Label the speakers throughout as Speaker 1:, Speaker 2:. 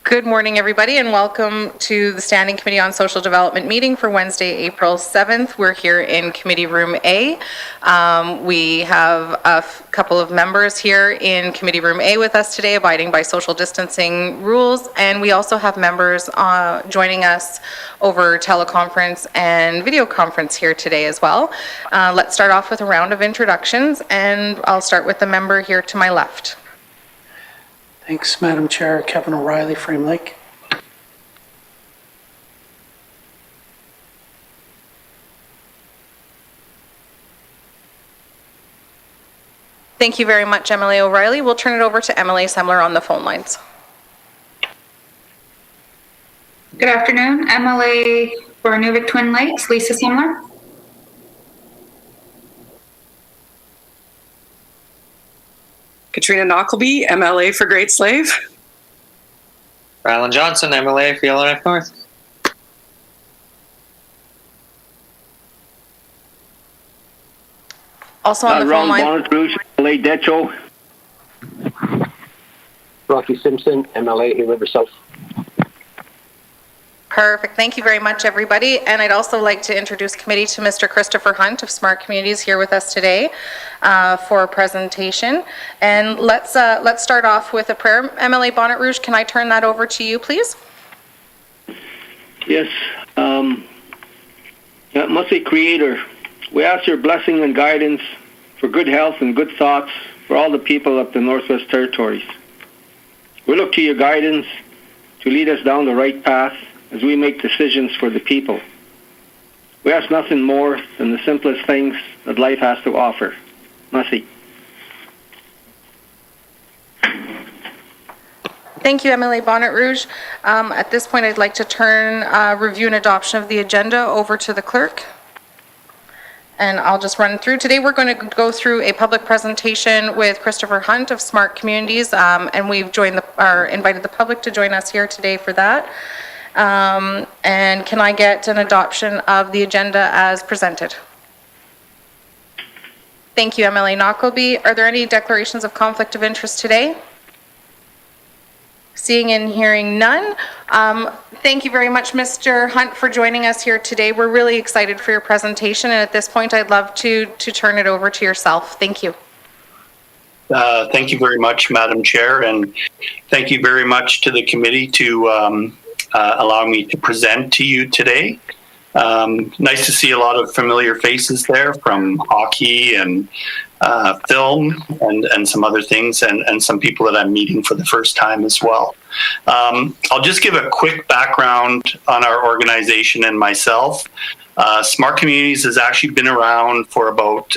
Speaker 1: Good morning, everybody, and welcome to the Standing Committee on Social Development meeting for Wednesday, April 7th. We're here in Committee Room A. We have a couple of members here in Committee Room A with us today, abiding by social distancing rules, and we also have members joining us over teleconference and video conference here today as well. Let's start off with a round of introductions, and I'll start with the member here to my left.
Speaker 2: Thanks, Madam Chair. Kevin O'Reilly, Frame Lake.
Speaker 1: Thank you very much, MLA O'Reilly. We'll turn it over to MLA Semler on the phone lines.
Speaker 3: Good afternoon, MLA for Nuvik Twin Lakes, Lisa Semler.
Speaker 4: Katrina Knockleby, MLA for Great Slave.
Speaker 5: Rylan Johnson, MLA for Yellowknife North.
Speaker 1: Also on the phone line.
Speaker 6: Bonnet Rouge, MLA Decho.
Speaker 7: Rocky Simpson, MLA in River South.
Speaker 1: Perfect. Thank you very much, everybody. And I'd also like to introduce committee to Mr. Christopher Hunt of Smart Communities here with us today for a presentation. And let's start off with a prayer. MLA Bonnet Rouge, can I turn that over to you, please?
Speaker 6: Yes. Mercy Creator, we ask your blessing and guidance for good health and good thoughts for all the people of the Northwest Territories. We look to your guidance to lead us down the right path as we make decisions for the people. We ask nothing more than the simplest things that life has to offer. Mercy.
Speaker 1: Thank you, MLA Bonnet Rouge. At this point, I'd like to turn review and adoption of the agenda over to the clerk. And I'll just run through. Today we're going to go through a public presentation with Christopher Hunt of Smart Communities, and we've invited the public to join us here today for that. And can I get an adoption of the agenda as presented? Thank you, MLA Knockleby. Are there any declarations of conflict of interest today? Seeing and hearing none. Thank you very much, Mr. Hunt, for joining us here today. We're really excited for your presentation, and at this point, I'd love to turn it over to yourself. Thank you.
Speaker 8: Thank you very much, Madam Chair, and thank you very much to the committee to allow me to present to you today. Nice to see a lot of familiar faces there from hockey and film and some other things, and some people that I'm meeting for the first time as well. I'll just give a quick background on our organization and myself. Smart Communities has actually been around for about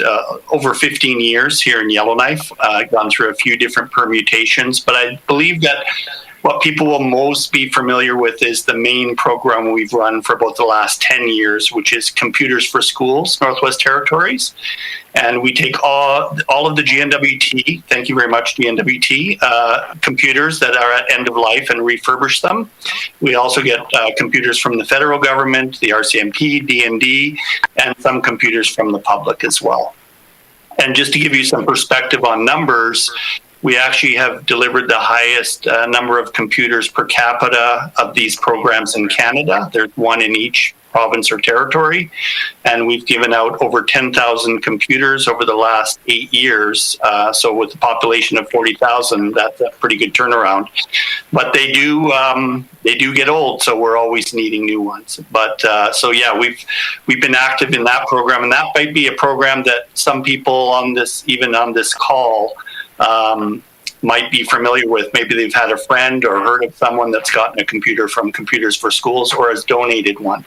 Speaker 8: over 15 years here in Yellowknife, gone through a few different permutations, but I believe that what people will most be familiar with is the main program we've run for about the last 10 years, which is Computers for Schools, Northwest Territories. And we take all of the GNWT, thank you very much, GNWT, computers that are at end of life and refurbish them. We also get computers from the federal government, the RCMP, DND, and some computers from the public as well. And just to give you some perspective on numbers, we actually have delivered the highest number of computers per capita of these programs in Canada. There's one in each province or territory. And we've given out over 10,000 computers over the last 8 years. So with a population of 40,000, that's a pretty good turnaround. But they do get old, so we're always needing new ones. But so yeah, we've been active in that program, and that might be a program that some people on this, even on this call, might be familiar with. Maybe they've had a friend or heard of someone that's gotten a computer from Computers for Schools or has donated one.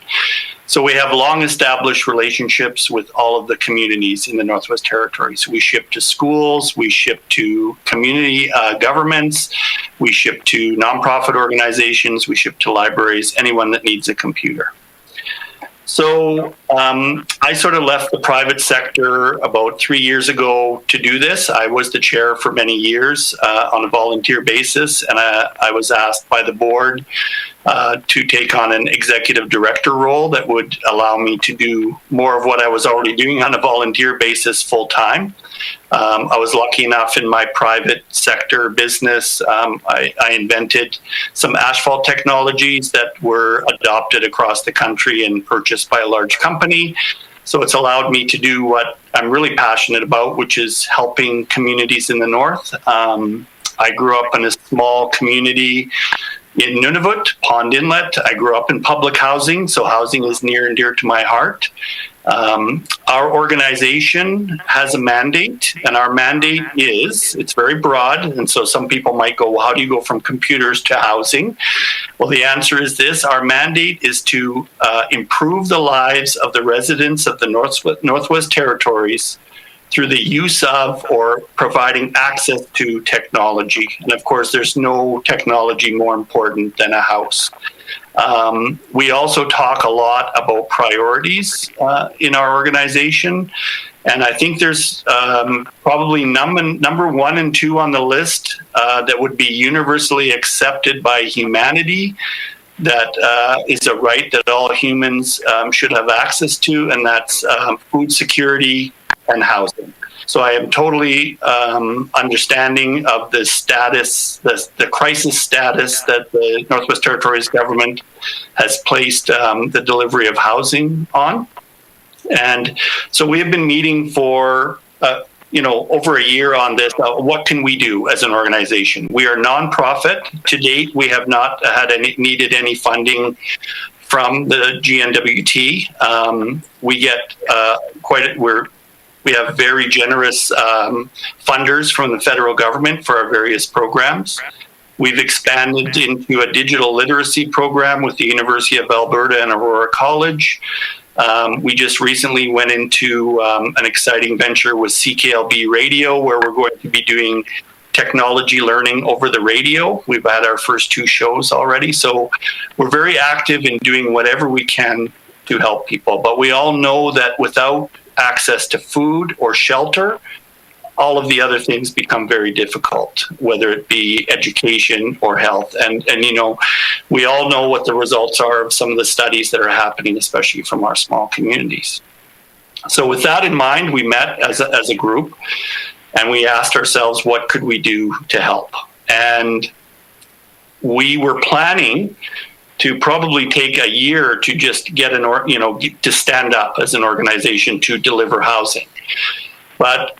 Speaker 8: So we have long established relationships with all of the communities in the Northwest Territories. We ship to schools, we ship to community governments, we ship to nonprofit organizations, we ship to libraries, anyone that needs a computer. So I sort of left the private sector about 3 years ago to do this. I was the chair for many years on a volunteer basis, and I was asked by the board to take on an executive director role that would allow me to do more of what I was already doing on a volunteer basis full time. I was lucky enough in my private sector business. I invented some asphalt technologies that were adopted across the country and purchased by a large company. So it's allowed me to do what I'm really passionate about, which is helping communities in the north. I grew up in a small community in Nunavut, Pond Inlet. I grew up in public housing, so housing is near and dear to my heart. Our organization has a mandate, and our mandate is, it's very broad, and so some people might go, well, how do you go from computers to housing? Well, the answer is this. Our mandate is to improve the lives of the residents of the Northwest Territories through the use of or providing access to technology. And of course, there's no technology more important than a house. We also talk a lot about priorities in our organization. And I think there's probably number 1 and 2 on the list that would be universally accepted by humanity, that is a right that all humans should have access to, and that's food security and housing. So I am totally understanding of the status, the crisis status that the Northwest Territories government has placed the delivery of housing on. And so we have been meeting for over a year on this. What can we do as an organization? We are nonprofit. To date, we have not needed any funding from the GNWT. We get we have very generous funders from the federal government for our various programs. We've expanded into a digital literacy program with the University of Alberta and Aurora College. We just recently went into an exciting venture with CKLB Radio, where we're going to be doing technology learning over the radio. We've had our first 2 shows already. So we're very active in doing whatever we can to help people. But we all know that without access to food or shelter, all of the other things become very difficult, whether it be education or health. And we all know what the results are of some of the studies that are happening, especially from our small communities. So with that in mind, we met as a group, and we asked ourselves, what could we do to help? And we were planning to probably take a year to just get to stand up as an organization to deliver housing. But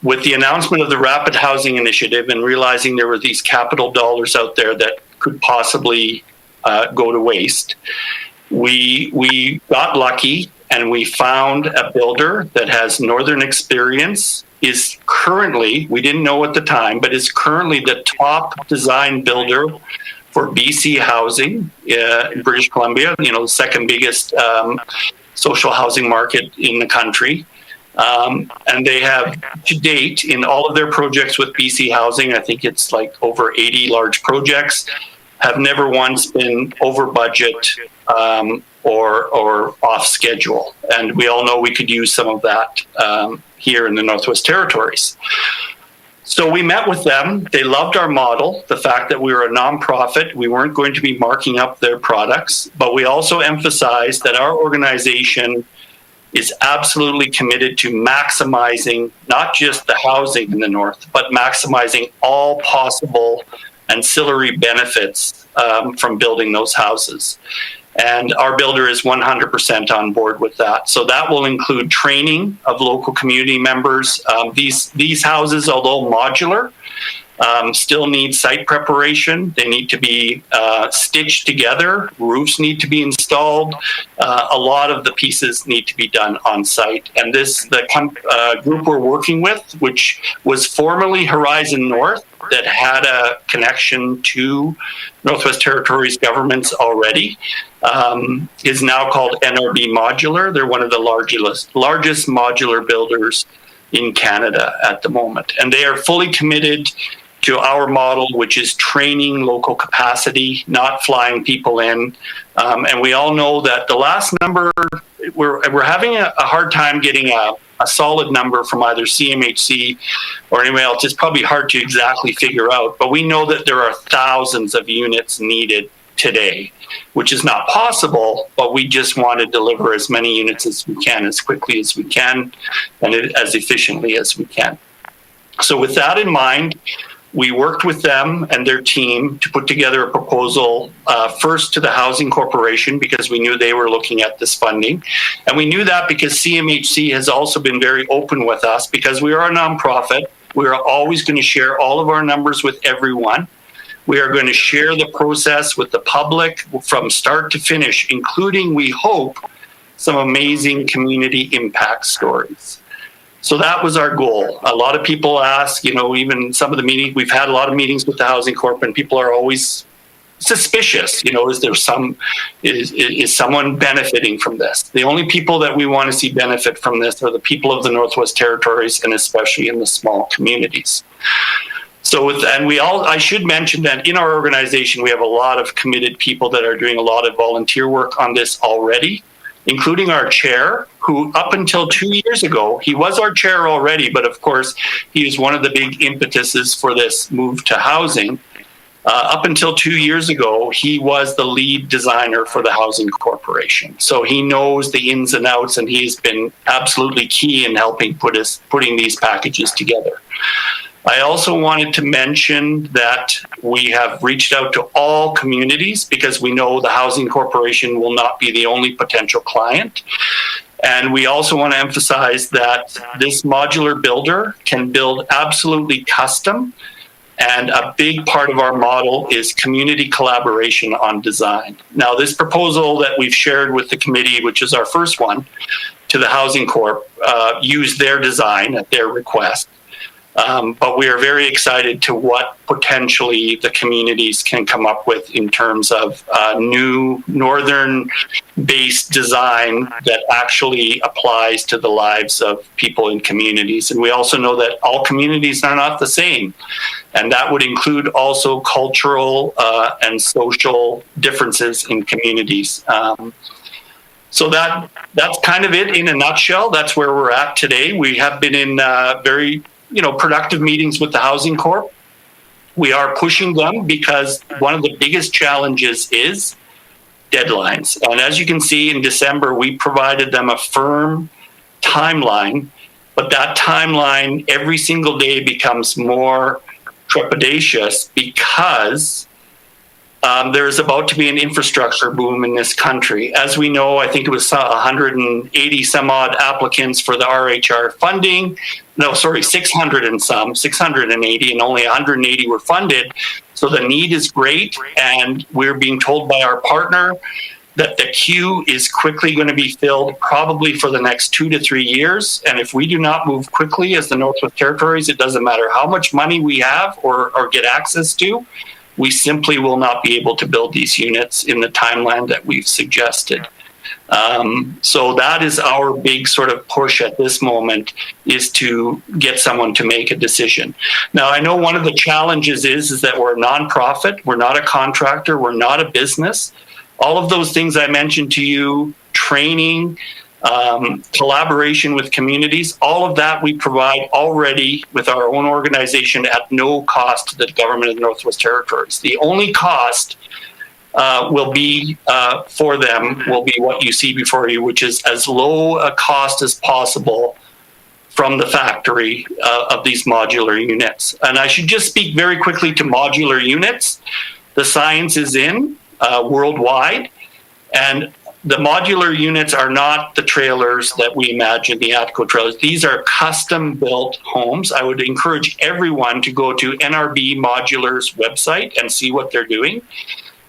Speaker 8: with the announcement of the Rapid Housing Initiative and realizing there were these capital dollars out there that could possibly go to waste, we got lucky and we found a builder that has northern experience, is currently, we didn't know at the time, but is currently the top design builder for BC housing in British Columbia, the second biggest social housing market in the country. And they have, to date, in all of their projects with BC Housing, I think it's like over 80 large projects, have never once been over budget or off schedule. And we all know we could use some of that here in the Northwest Territories. So we met with them. They loved our model, the fact that we were a nonprofit. We weren't going to be marking up their products, but we also emphasized that our organization is absolutely committed to maximizing not just the housing in the north, but maximizing all possible ancillary benefits from building those houses. And our builder is 100% on board with that. So that will include training of local community members. These houses, although modular, still need site preparation. They need to be stitched together. Roofs need to be installed. A lot of the pieces need to be done on site. And the group we're working with, which was formerly Horizon North, that had a connection to Northwest Territories governments already, is now called NRB Modular. They're one of the largest modular builders in Canada at the moment. And they are fully committed to our model, which is training local capacity, not flying people in. And we all know that the last number, we're having a hard time getting a solid number from either CMHC or anyone else. It's probably hard to exactly figure out, but we know that there are thousands of units needed today, which is not possible, but we just want to deliver as many units as we can, as quickly as we can, and as efficiently as we can. So with that in mind, we worked with them and their team to put together a proposal, first to the Housing Corporation, because we knew they were looking at this funding. And we knew that because CMHC has also been very open with us, because we are a nonprofit. We are always going to share all of our numbers with everyone. We are going to share the process with the public from start to finish, including, we hope, some amazing community impact stories. So that was our goal. A lot of people ask, even some of the meetings, we've had a lot of meetings with the Housing Corp, and people are always suspicious. Is someone benefiting from this? The only people that we want to see benefit from this are the people of the Northwest Territories, and especially in the small communities. I should mention that in our organization, we have a lot of committed people that are doing a lot of volunteer work on this already, including our chair, who up until 2 years ago, he was our chair already, but of course, he is one of the big impetuses for this move to housing. Up until 2 years ago, he was the lead designer for the Housing Corporation. So he knows the ins and outs, and he's been absolutely key in helping putting these packages together. I also wanted to mention that we have reached out to all communities, because we know the Housing Corporation will not be the only potential client. And we also want to emphasize that this modular builder can build absolutely custom. And a big part of our model is community collaboration on design. Now, this proposal that we've shared with the committee, which is our first one, to the Housing Corp, used their design at their request. But we are very excited to what potentially the communities can come up with in terms of new northern-based design that actually applies to the lives of people in communities. And we also know that all communities are not the same. And that would include also cultural and social differences in communities. So that's kind of it in a nutshell. That's where we're at today. We have been in very productive meetings with the Housing Corp. We are pushing them because one of the biggest challenges is deadlines. And as you can see, in December, we provided them a firm timeline, but that timeline every single day becomes more trepidatious because there is about to be an infrastructure boom in this country. As we know, I think it was 180 some odd applicants for the RHR funding. 680, and only 180 were funded. So the need is great, and we're being told by our partner that the queue is quickly going to be filled probably for the next 2 to 3 years. And if we do not move quickly as the Northwest Territories, it doesn't matter how much money we have or get access to, we simply will not be able to build these units in the timeline that we've suggested. So that is our big sort of push at this moment, is to get someone to make a decision. Now, I know one of the challenges is that we're a nonprofit, we're not a contractor, we're not a business. All of those things I mentioned to you, training, collaboration with communities, all of that we provide already with our own organization at no cost to the government of the Northwest Territories. The only cost will be for them will be what you see before you, which is as low a cost as possible from the factory of these modular units. And I should just speak very quickly to modular units. The science is in worldwide, and the modular units are not the trailers that we imagine, the Atco trailers. These are custom-built homes. I would encourage everyone to go to NRB Modular's website and see what they're doing.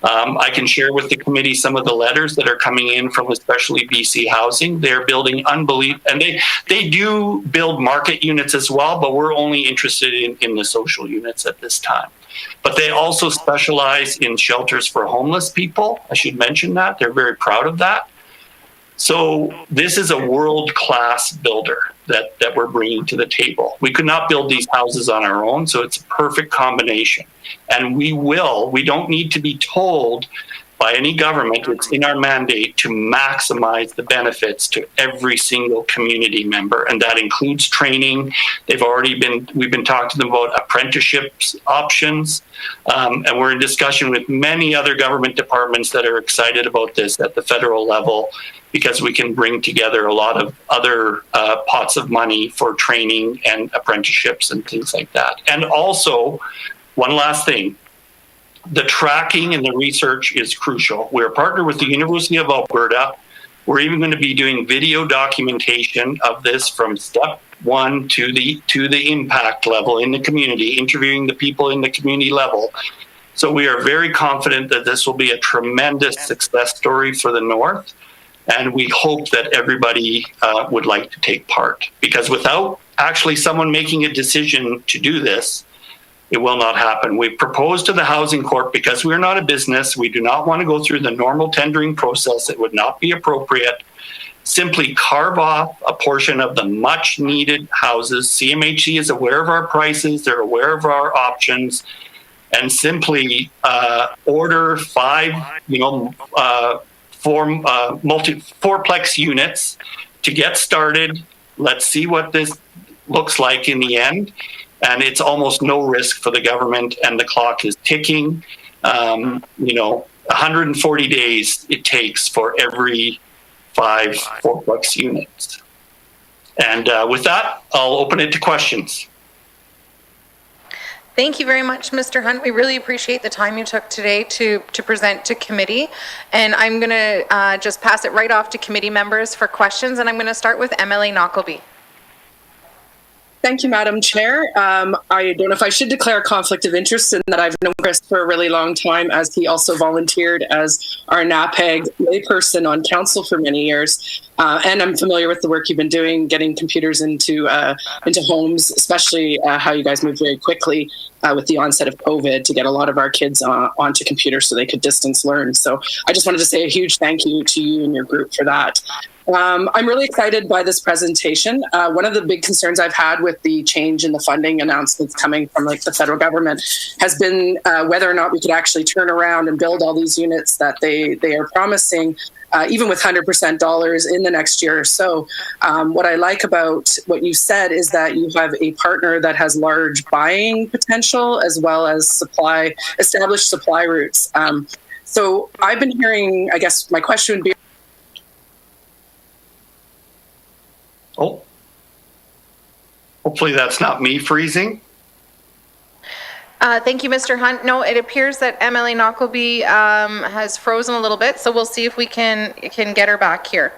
Speaker 8: I can share with the committee some of the letters that are coming in from especially BC Housing. They're building unbelievable, and they do build market units as well, but we're only interested in the social units at this time. But they also specialize in shelters for homeless people. I should mention that. They're very proud of that. So this is a world-class builder that we're bringing to the table. We could not build these houses on our own, so it's a perfect combination. And we don't need to be told by any government, it's in our mandate to maximize the benefits to every single community member. And that includes training. We've been talking to them about apprenticeships options. And we're in discussion with many other government departments that are excited about this at the federal level, because we can bring together a lot of other pots of money for training and apprenticeships and things like that. And also, one last thing, the tracking and the research is crucial. We're a partner with the University of Alberta. We're even going to be doing video documentation of this from step one to the impact level in the community, interviewing the people in the community level. So we are very confident that this will be a tremendous success story for the North. And we hope that everybody would like to take part, because without actually someone making a decision to do this, it will not happen. We've proposed to the Housing Corp, because we're not a business, we do not want to go through the normal tendering process. It would not be appropriate. Simply carve off a portion of the much needed houses. CMHC is aware of our prices, they're aware of our options, and simply order 5, fourplex units to get started. Let's see what this looks like in the end. And it's almost no risk for the government, and the clock is ticking. 140 days it takes for every 5 fourplex units. And with that, I'll open it to questions.
Speaker 1: Thank you very much, Mr. Hunt. We really appreciate the time you took today to present to committee. And I'm going to just pass it right off to committee members for questions. And I'm going to start with MLA Knockleby.
Speaker 4: Thank you, Madam Chair. I don't know if I should declare a conflict of interest in that I've known Chris for a really long time, as he also volunteered as our NAPAG layperson on council for many years. And I'm familiar with the work you've been doing, getting computers into homes, especially how you guys moved very quickly with the onset of COVID to get a lot of our kids onto computers so they could distance learn. So I just wanted to say a huge thank you to you and your group for that. I'm really excited by this presentation. One of the big concerns I've had with the change in the funding announcements coming from the federal government has been whether or not we could actually turn around and build all these units that they are promising, even with 100% dollars in the next year or so. What I like about what you said is that you have a partner that has large buying potential as well as established supply routes. So I've been hearing, I guess my question would be,
Speaker 8: Oh, hopefully that's not me freezing.
Speaker 1: Thank you, Mr. Hunt. No, it appears that MLA Knockleby has frozen a little bit, so we'll see if we can get her back here.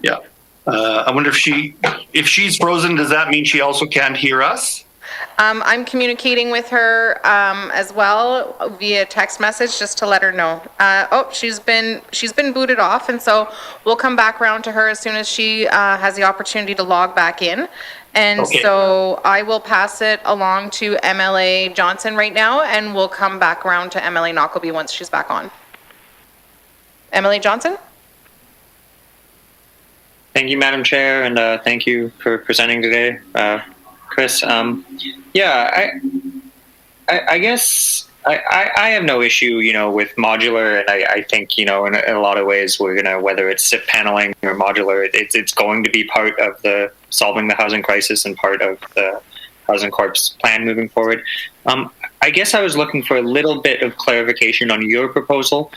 Speaker 8: Yeah. I wonder if she's frozen, does that mean she also can't hear us?
Speaker 1: I'm communicating with her as well via text message just to let her know. She's been booted off, and so we'll come back around to her as soon as she has the opportunity to log back in. And okay. So I will pass it along to MLA Johnson right now, and we'll come back around to MLA Knockleby once she's back on. MLA Johnson?
Speaker 5: Thank you, Madam Chair, and thank you for presenting today, Chris. I guess I have no issue, with modular, and I think, in a lot of ways we're gonna, whether it's SIP paneling or modular, it's going to be part of the solving the housing crisis and part of the Housing Corp's plan moving forward. I guess I was looking for a little bit of clarification on your proposal.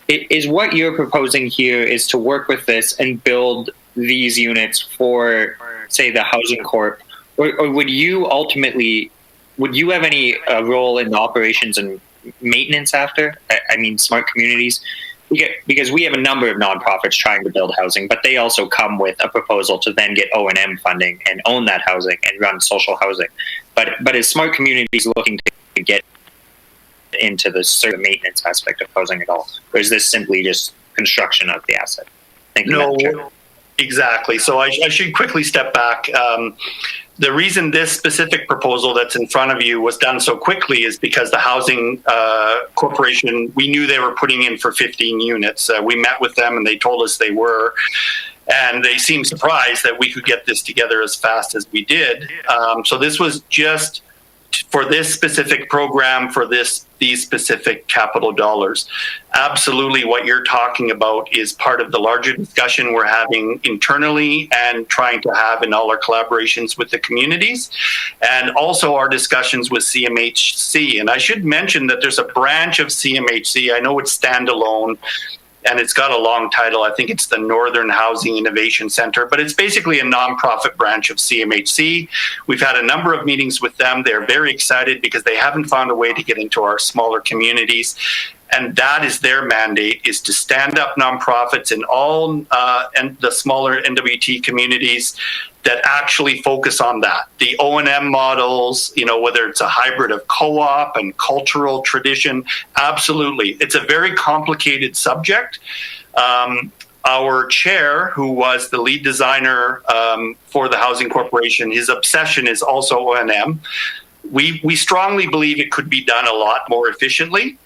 Speaker 5: Is what you're proposing here is to work with this and build these units for, say, the Housing Corp, or would you have any role in the operations and maintenance after? I mean, smart communities, because we have a number of nonprofits trying to build housing, but they also come with a proposal to then get O&M funding and own that housing and run social housing. But is smart communities looking to get into the sort of maintenance aspect of housing at all, or is this simply just construction of the asset? Thank you, Madam Chair.
Speaker 8: Exactly. So I should quickly step back. The reason this specific proposal that's in front of you was done so quickly is because the Housing Corporation, we knew they were putting in for 15 units. We met with them and they told us they were, and they seemed surprised that we could get this together as fast as we did. So this was just for this specific program, for this these specific capital dollars. Absolutely, what you're talking about is part of the larger discussion we're having internally and trying to have in all our collaborations with the communities, and also our discussions with CMHC. And I should mention that there's a branch of CMHC. I know it's standalone, and it's got a long title. I think it's the Northern Housing Innovation Center, but it's basically a nonprofit branch of CMHC. We've had a number of meetings with them. They're very excited because they haven't found a way to get into our smaller communities. And that is their mandate, is to stand up nonprofits in all and the smaller NWT communities that actually focus on that. The O&M models, whether it's a hybrid of co-op and cultural tradition, absolutely. It's a very complicated subject. Our chair, who was the lead designer for the Housing Corporation, his obsession is also O&M. We strongly believe it could be done a lot more efficiently.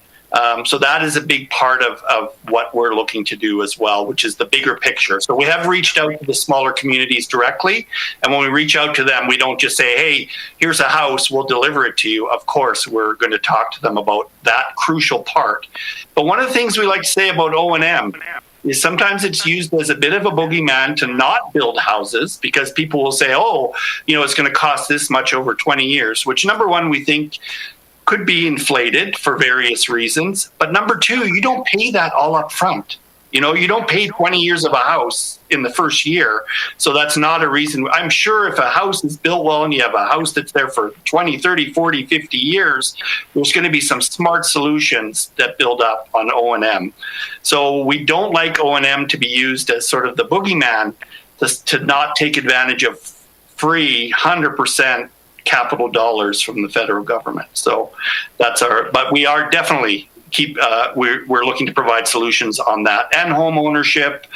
Speaker 8: So that is a big part of what we're looking to do as well, which is the bigger picture. So we have reached out to the smaller communities directly. And when we reach out to them, we don't just say, hey, here's a house, we'll deliver it to you. Of course, we're going to talk to them about that crucial part. But one of the things we like to say about O&M is sometimes it's used as a bit of a boogeyman to not build houses, because people will say, oh, it's going to cost this much over 20 years, which number one, we think could be inflated for various reasons. But number two, you don't pay that all up front. You don't pay 20 years of a house in the first year. So that's not a reason. I'm sure if a house is built well and you have a house that's there for 20, 30, 40, 50 years, there's going to be some smart solutions that build up on O&M. So we don't like O&M to be used as sort of the boogeyman to not take advantage of free 100% capital dollars from the federal government. So that's but we are definitely we're looking to provide solutions on that, and home ownership.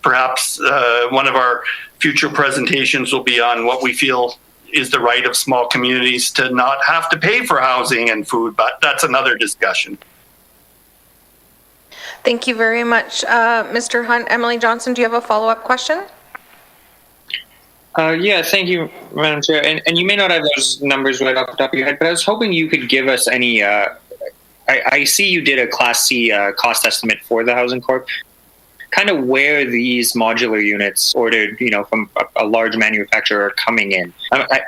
Speaker 8: Perhaps one of our future presentations will be on what we feel is the right of small communities to not have to pay for housing and food, but that's another discussion.
Speaker 1: Thank you very much, Mr. Hunt. Emily Johnson, do you have a follow-up question?
Speaker 5: Yeah, thank you, Madam Chair. And you may not have those numbers right off the top of your head, but I was hoping you could give us any. I see you did a Class C cost estimate for the Housing Corp. Kind of where these modular units ordered, from a large manufacturer are coming in,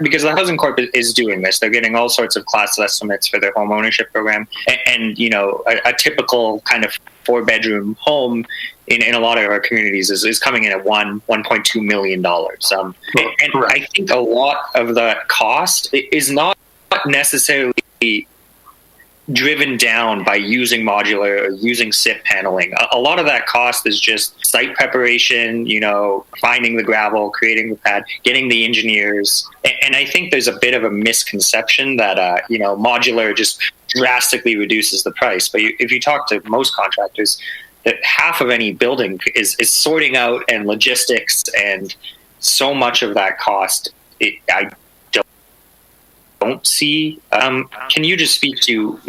Speaker 5: because the Housing Corp is doing this. They're getting all sorts of class estimates for their home ownership program, and a typical kind of 4-bedroom home in a lot of our communities is coming in at $1.2 million. And I think a lot of the cost is not necessarily driven down by using modular or using SIP paneling. A lot of that cost is just site preparation, finding the gravel, creating the pad, getting the engineers. And I think there's a bit of a misconception that, modular just drastically reduces the price. But if you talk to most contractors, that half of any building is sorting out and logistics, and so much of that cost, I don't see. Can you just speak to,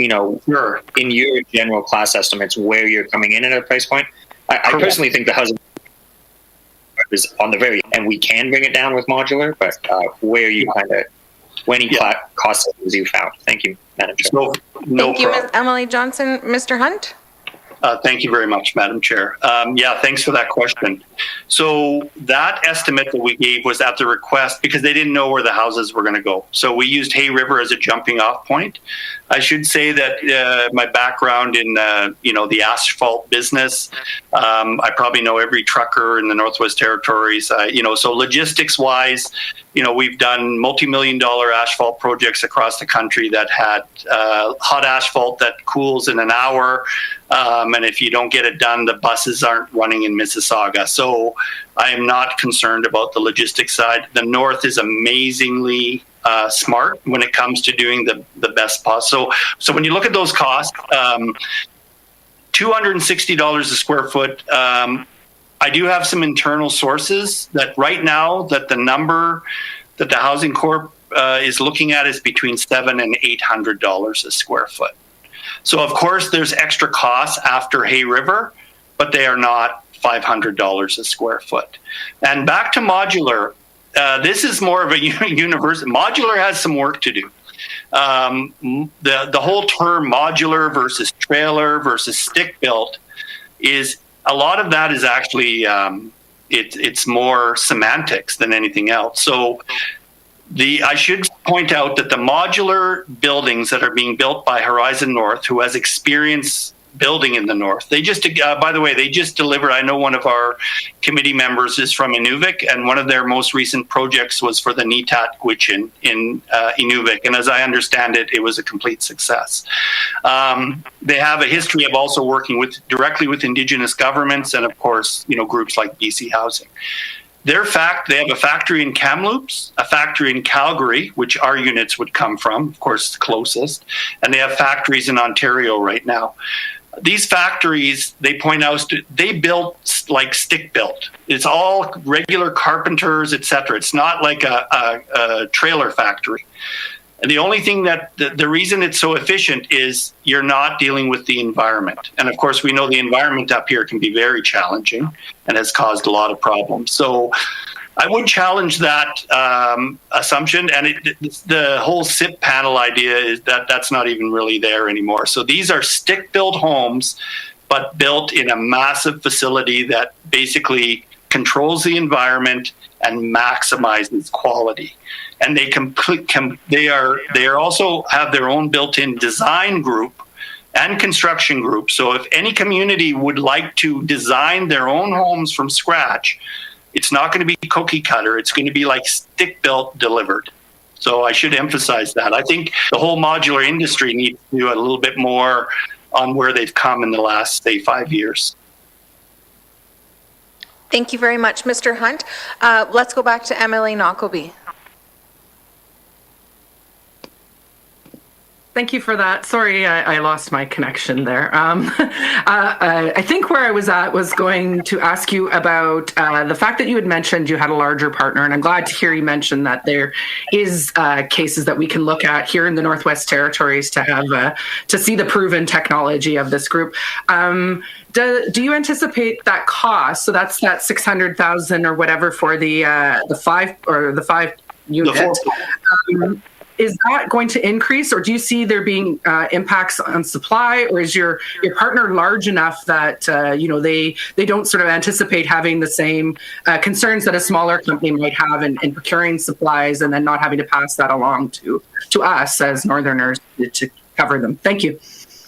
Speaker 8: Sure.
Speaker 5: in your general class estimates, where you're coming in at a price point? I personally think the housing is on the very, and we can bring it down with modular, but where you cost savings you found. Thank you, Madam Chair.
Speaker 8: No
Speaker 1: Thank you,
Speaker 8: problem.
Speaker 1: Ms. Emily Johnson. Mr. Hunt?
Speaker 8: Thank you very much, Madam Chair. Thanks for that question. So that estimate that we gave was at the request because they didn't know where the houses were going to go. So we used Hay River as a jumping off point. I should say that my background in the asphalt business, I probably know every trucker in the Northwest Territories. So logistics wise, we've done multi-million-dollar asphalt projects across the country that had hot asphalt that cools in an hour. And if you don't get it done, the buses aren't running in Mississauga. So I am not concerned about the logistics side. The North is amazingly smart when it comes to doing the best possible. So when you look at those costs, $260 a square foot. I do have some internal sources that right now that the number that the Housing Corp is looking at is between $700 and $800 a square foot. So of course there's extra costs after Hay River, but they are not $500 a square foot. And back to modular, this is more of a universal. Modular has some work to do. the whole term modular versus trailer versus stick built is a lot of that is actually it's more semantics than anything else. So I should point out that the modular buildings that are being built by Horizon North, who has experience building in the north, they just, by the way, they just delivered. I know one of our committee members is from Inuvik, and one of their most recent projects was for the Nitat Gwichin in Inuvik, and as I understand it, it was a complete success. They have a history of also working directly with Indigenous governments, and of course, groups like BC Housing. They have a factory in Kamloops, a factory in Calgary, which our units would come from, of course, the closest, and they have factories in Ontario right now. These factories, they point out, they built like stick built. It's all regular carpenters, etc. It's not like a trailer factory. And the only thing the reason it's so efficient is you're not dealing with the environment. And of course, we know the environment up here can be very challenging and has caused a lot of problems. So I would challenge that assumption. And the whole SIP panel idea is that's not even really there anymore. So these are stick-built homes, but built in a massive facility that basically controls the environment and maximizes quality. And they also have their own built-in design group and construction group. So if any community would like to design their own homes from scratch, it's not going to be cookie cutter. It's going to be like stick built delivered. So I should emphasize that. I think the whole modular industry needs to do a little bit more on where they've come in the last, say, 5 years.
Speaker 1: Thank you very much, Mr. Hunt. Let's go back to MLA Knockleby.
Speaker 9: Thank you for that. Sorry, I lost my connection there. I think where I was at was going to ask you about the fact that you had mentioned you had a larger partner, and I'm glad to hear you mention that there is cases that we can look at here in the Northwest Territories to have to see the proven technology of this group. Do you anticipate that cost? So that's that $600,000 or whatever for the 5 unit. Is that going to increase, or do you see there being impacts on supply, or is your partner large enough that they don't sort of anticipate having the same concerns that a smaller company might have in procuring supplies and then not having to pass that along to us as Northerners to cover them? Thank you.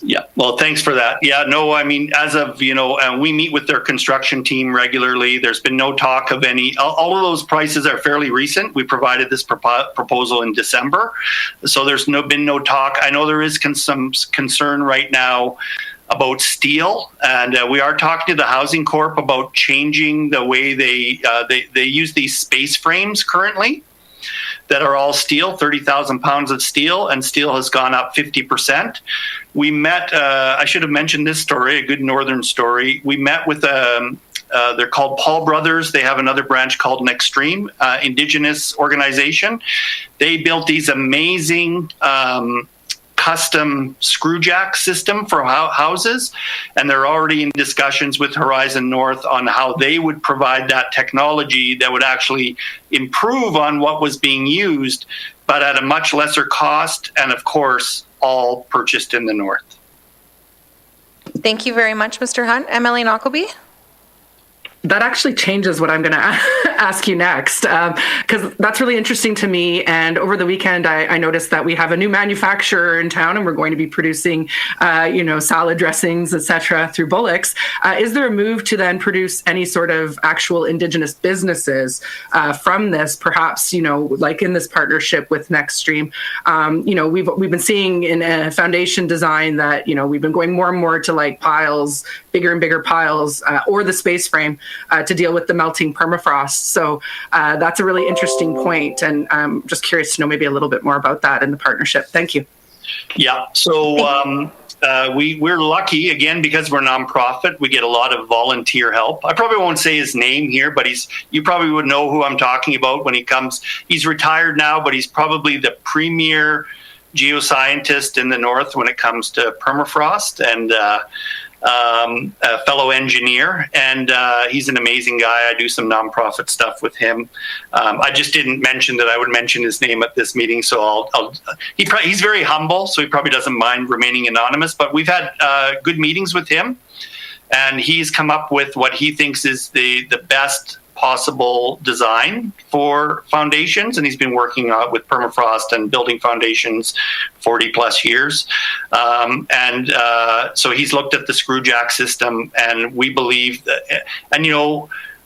Speaker 8: Yeah, well, thanks for that. Yeah, no, I mean, as of, we meet with their construction team regularly. There's been no talk of any, all of those prices are fairly recent. We provided this proposal in December. So there's been no talk. I know there is some concern right now about steel, and we are talking to the Housing Corp about changing the way they use these space frames currently that are all steel, 30,000 pounds of steel, and steel has gone up 50%. We met, I should have mentioned this story, a good northern story. We met with, they're called Paul Brothers. They have another branch called Nextreme, Indigenous organization. They built these amazing custom screw jack system for houses, and they're already in discussions with Horizon North on how they would provide that technology that would actually improve on what was being used, but at a much lesser cost, and of course, all purchased in the north.
Speaker 1: Thank you very much, Mr. Hunt. MLA Knockleby?
Speaker 9: That actually changes what I'm going to ask you next, because that's really interesting to me. And over the weekend, I noticed that we have a new manufacturer in town, and we're going to be producing, salad dressings, etc., through Bullocks. Is there a move to then produce any sort of actual Indigenous businesses from this? Perhaps, like in this partnership with Nextreme, we've been seeing in a foundation design that we've been going more and more to like piles, bigger and bigger piles, or the space frame. To deal with the melting permafrost. So that's a really interesting point, and I'm just curious to know maybe a little bit more about that in the partnership. Thank you.
Speaker 8: Yeah, so we're lucky, again, because we're a nonprofit, we get a lot of volunteer help. I probably won't say his name here, but you probably would know who I'm talking about when he comes. He's retired now, but he's probably the premier geoscientist in the north when it comes to permafrost, and a fellow engineer, and he's an amazing guy. I do some nonprofit stuff with him. I just didn't mention that I would mention his name at this meeting, so he's very humble, so he probably doesn't mind remaining anonymous, but we've had good meetings with him, and he's come up with what he thinks is the best possible design for foundations, and he's been working with permafrost and building foundations 40 plus years. So he's looked at the screw jack system, and we believe that, and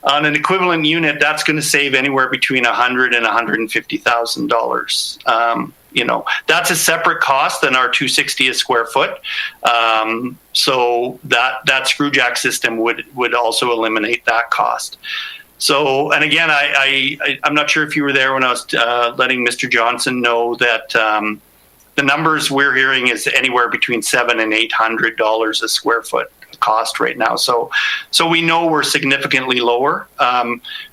Speaker 8: on an equivalent unit, that's going to save anywhere between $100,000 and $150,000. That's a separate cost than our $260 a square foot. So that screw jack system would also eliminate that cost. So, and again, I'm not sure if you were there when I was letting Mr. Johnson know that the numbers we're hearing is anywhere between $700 and $800 a square foot cost right now. So we know we're significantly lower.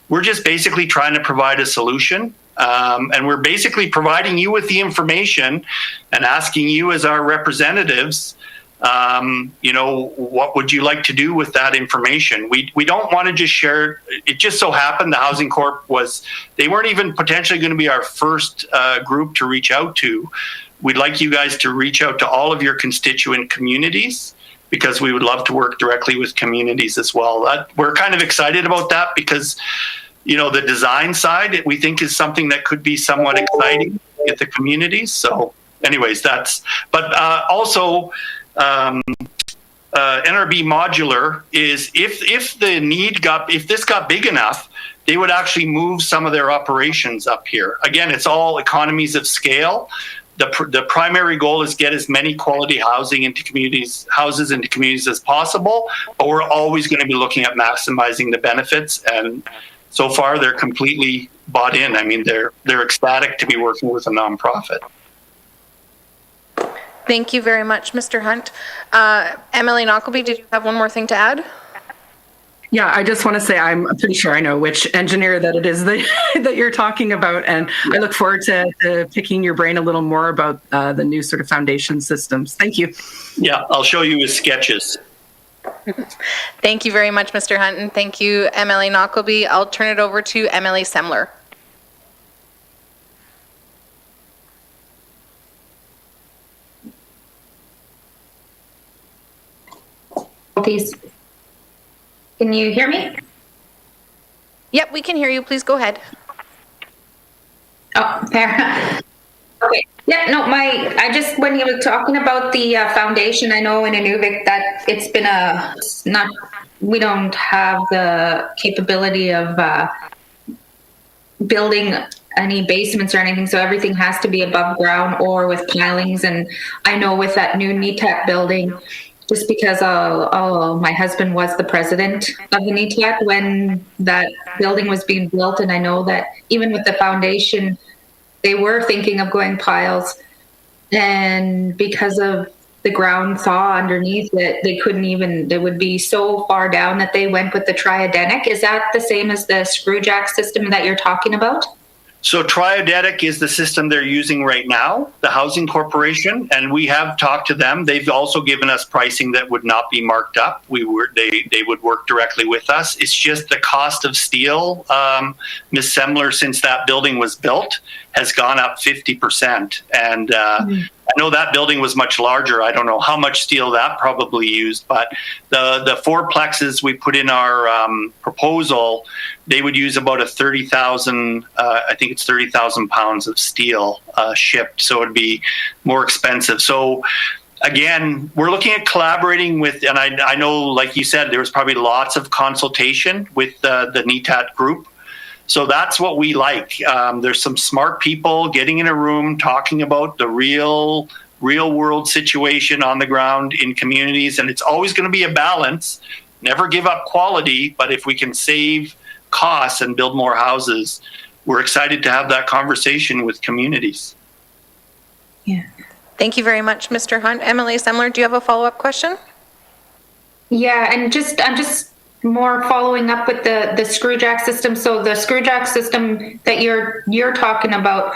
Speaker 8: We're just basically trying to provide a solution. And we're basically providing you with the information and asking you as our representatives, what would you like to do with that information? We don't want to just share. It just so happened the Housing Corp they weren't even potentially going to be our first group to reach out to. We'd like you guys to reach out to all of your constituent communities, because we would love to work directly with communities as well. We're kind of excited about that because, the design side, we think is something that could be somewhat exciting at the communities. So anyways, also, NRB modular is if this got big enough, they would actually move some of their operations up here. Again, it's all economies of scale. The primary goal is get as many quality houses into communities as possible, but we're always going to be looking at maximizing the benefits. And so far, they're completely bought in. I mean, they're ecstatic to be working with a nonprofit.
Speaker 1: Thank you very much, Mr. Hunt. Emily Knockleby, did you have one more thing to add?
Speaker 9: Yeah, I just want to say I'm pretty sure I know which engineer that it is that you're talking about, and I look forward to picking your brain a little more about the new sort of foundation systems. Thank you.
Speaker 8: Yeah, I'll show you his sketches.
Speaker 1: Thank you very much, Mr. Hunt, and thank you, Emily Knockleby. I'll turn it over to Emily Semler.
Speaker 3: Please. Can you hear me?
Speaker 1: Yep, we can hear you. Please go ahead.
Speaker 3: Oh, there. Okay. Yeah, no, when you were talking about the foundation, I know in Inuvik that it's been we don't have the capability of building any basements or anything, so everything has to be above ground or with pilings. And I know with that new NETAT building, just because my husband was the president of the NETAT when that building was being built, and I know that even with the foundation, they were thinking of going piles, and because of the ground thaw underneath it, they would be so far down that they went with the triadenic. Is that the same as the screw jack system that you're talking about?
Speaker 8: So triodedic is the system they're using right now, the Housing Corporation, and we have talked to them. They've also given us pricing that would not be marked up. They would work directly with us. It's just the cost of steel, Ms. Semler, since that building was built, has gone up 50%. And I know that building was much larger. I don't know how much steel that probably used, but the four plexes we put in our proposal, they would use about 30,000 pounds of steel shipped. So it'd be more expensive. So again, we're looking at collaborating with, and I know, like you said, there was probably lots of consultation with the NETAT group. So that's what we like. There's some smart people getting in a room talking about the real world situation on the ground in communities. And it's always going to be a balance. Never give up quality, but if we can save costs and build more houses, we're excited to have that conversation with communities.
Speaker 3: Yeah.
Speaker 1: Thank you very much, Mr. Hunt. Emily Semler, do you have a follow-up question?
Speaker 3: Yeah, and I'm just more following up with the screw jack system. So the screw jack system that you're talking about,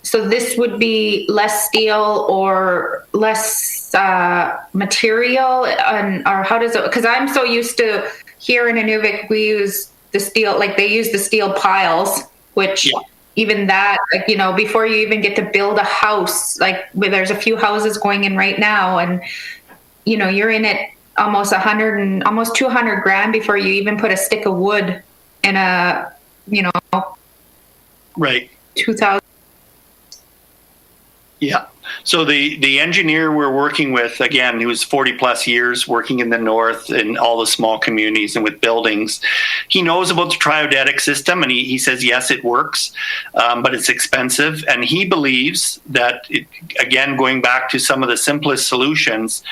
Speaker 3: So this would be less steel or less material, or how does it? Because I'm so used to here in Inuvik, we use the steel, like they use the steel piles, which even that, like, you know, before you even get to build a house, like where there's a few houses going in right now, and you know, you're in it almost 100 and almost 200 grand before you even put a stick of wood in a, you know,
Speaker 8: Right.
Speaker 3: 2000.
Speaker 8: Yeah. So the engineer we're working with, again, who's 40 plus years working in the north in all the small communities and with buildings, he knows about the triodetic system, and he says, yes, it works, but it's expensive. And he believes that, again, going back to some of the simplest solutions,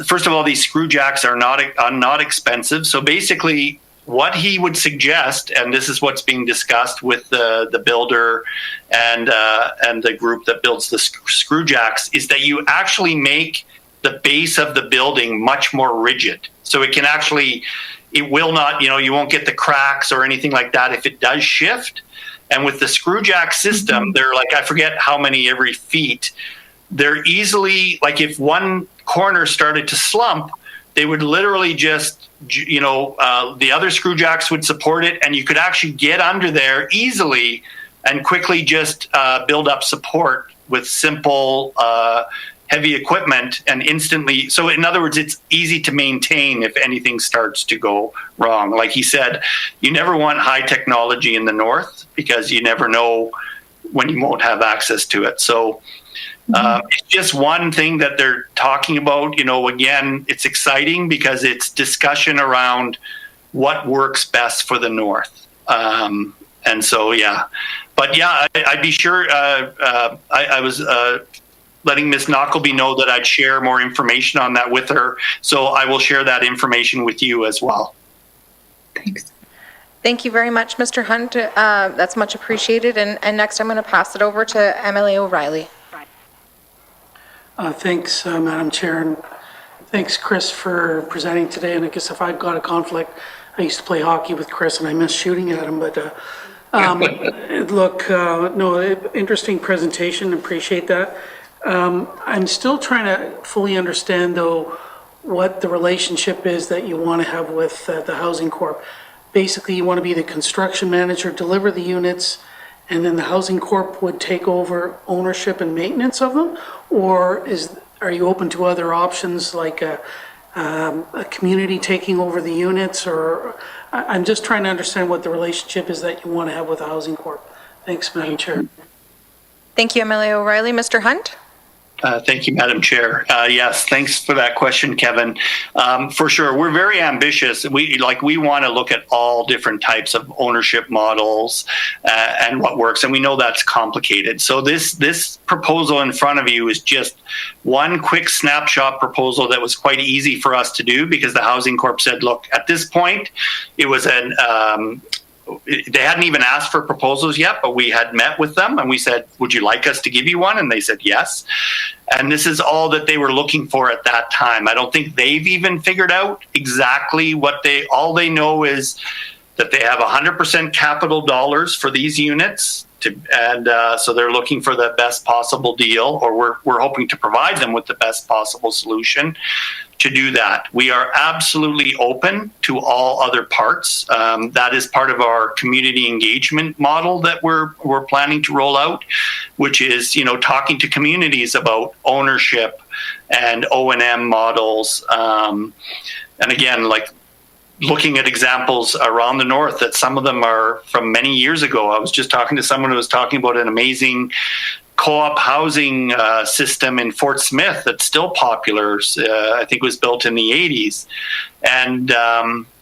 Speaker 8: first of all, these screw jacks are not expensive. So basically, what he would suggest, and this is what's being discussed with the builder and the group that builds the screw jacks, is that you actually make the base of the building much more rigid. So it can actually, it will not, you know, you won't get the cracks or anything like that if it does shift. And with the screw jack system, they're like, I forget how many every feet. They're easily, like if one corner started to slump, they would literally just, you know, the other screw jacks would support it, and you could actually get under there easily and quickly just build up support with simple heavy equipment and instantly. So in other words, it's easy to maintain if anything starts to go wrong. Like he said, you never want high technology in the north because you never know when you won't have access to it. So it's just one thing that they're talking about. You know, again, it's exciting because it's discussion around what works best for the north. And so, yeah. But yeah, I'd be sure. I was letting Ms. Knockleby know that I'd share more information on that with her. So I will share that information with you as well.
Speaker 3: Thanks.
Speaker 1: Thank you very much, Mr. Hunt. That's much appreciated. And next, I'm going to pass it over to MLA O'Reilly.
Speaker 2: Thanks, Madam Chair, and thanks, Chris, for presenting today. And I guess if I've got a conflict, I used to play hockey with Chris, and I miss shooting at him. But look, no, interesting presentation. Appreciate that. I'm still trying to fully understand, though, what the relationship is that you want to have with the Housing Corp. Basically, you want to be the construction manager, deliver the units, and then the Housing Corp would take over ownership and maintenance of them? Or are you open to other options like a community taking over the units? Or I'm just trying to understand what the relationship is that you want to have with the Housing Corp. Thanks, Madam Chair.
Speaker 1: Thank you, MLA O'Reilly. Mr. Hunt?
Speaker 8: Thank you, Madam Chair. Yes, thanks for that question, Kevin. For sure, we're very ambitious. We want to look at all different types of ownership models and what works, and we know that's complicated. So this proposal in front of you is just one quick snapshot proposal that was quite easy for us to do because the Housing Corp said, look, at this point, it was they hadn't even asked for proposals yet, but we had met with them and we said, would you like us to give you one? And they said yes. And this is all that they were looking for at that time. I don't think they've even figured out exactly all they know is that they have 100% capital dollars for these units. So they're looking for the best possible deal, or we're hoping to provide them with the best possible solution to do that. We are absolutely open to all other parts. That is part of our community engagement model that we're planning to roll out, which is, you know, talking to communities about ownership and O&M models. And again, like looking at examples around the north, that some of them are from many years ago. I was just talking to someone who was talking about an amazing co-op housing system in Fort Smith that's still popular. I think it was built in the 80s. And,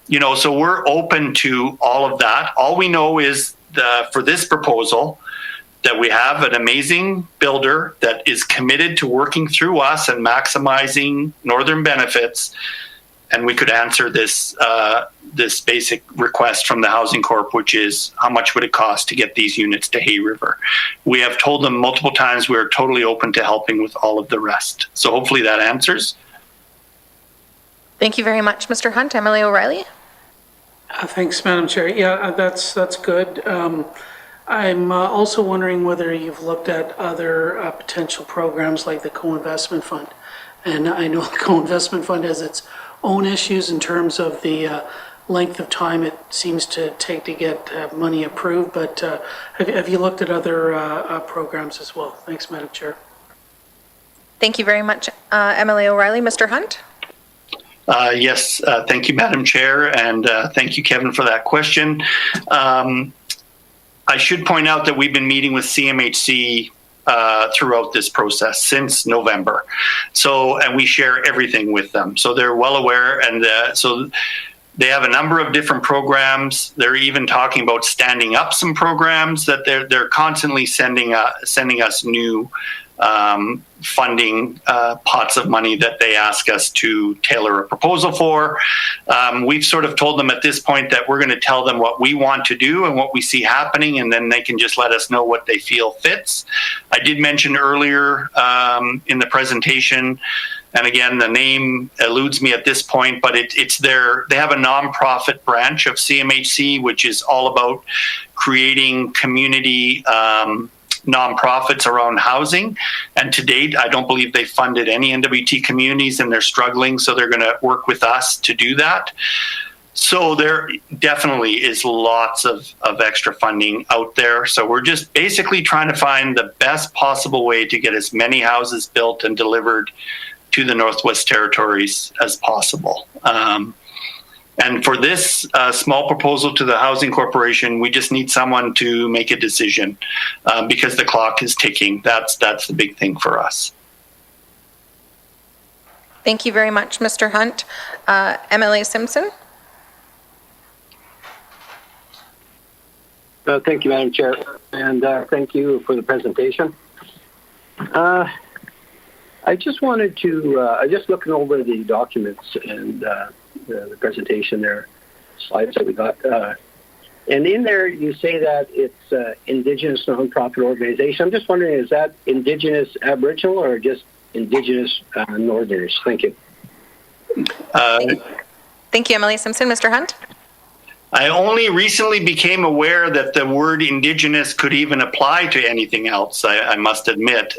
Speaker 8: you know, so we're open to all of that. All we know is for this proposal that we have an amazing builder that is committed to working through us and maximizing northern benefits. And we could answer this basic request from the Housing Corp, which is how much would it cost to get these units to Hay River? We have told them multiple times we're totally open to helping with all of the rest. So hopefully that answers.
Speaker 1: Thank you very much, Mr. Hunt. MLA O'Reilly?
Speaker 2: Thanks, Madam Chair. Yeah, that's good. I'm also wondering whether you've looked at other potential programs like the co-investment fund. And I know the co-investment fund has its own issues in terms of the length of time it seems to take to get money approved, but have you looked at other programs as well? Thanks, Madam Chair.
Speaker 1: Thank you very much, MLA O'Reilly. Mr. Hunt?
Speaker 8: Yes, thank you, Madam Chair, and thank you, Kevin, for that question. I should point out that we've been meeting with CMHC throughout this process since November. And we share everything with them. So they're well aware, and so they have a number of different programs. They're even talking about standing up some programs that they're constantly sending us new funding pots of money that they ask us to tailor a proposal for. We've sort of told them at this point that we're going to tell them what we want to do and what we see happening, and then they can just let us know what they feel fits. I did mention earlier in the presentation, and again, the name eludes me at this point, but they have a nonprofit branch of CMHC, which is all about creating community nonprofits around housing. And to date, I don't believe they funded any NWT communities, and they're struggling. So they're going to work with us to do that. So there definitely is lots of extra funding out there. So we're just basically trying to find the best possible way to get as many houses built and delivered to the Northwest Territories as possible. And for this small proposal to the Housing Corporation, we just need someone to make a decision because the clock is ticking. That's the big thing for us.
Speaker 1: Thank you very much, Mr. Hunt. MLA Simpson?
Speaker 7: Thank you, Madam Chair, and thank you for the presentation. I just wanted to, I just looking over the documents and the presentation there, slides that we got. And in there, you say that it's Indigenous nonprofit organization. I'm just wondering, is that Indigenous Aboriginal or just Indigenous Northerners? Thank you.
Speaker 1: Thank you, MLA Simpson. Mr. Hunt?
Speaker 8: I only recently became aware that the word Indigenous could even apply to anything else, I must admit.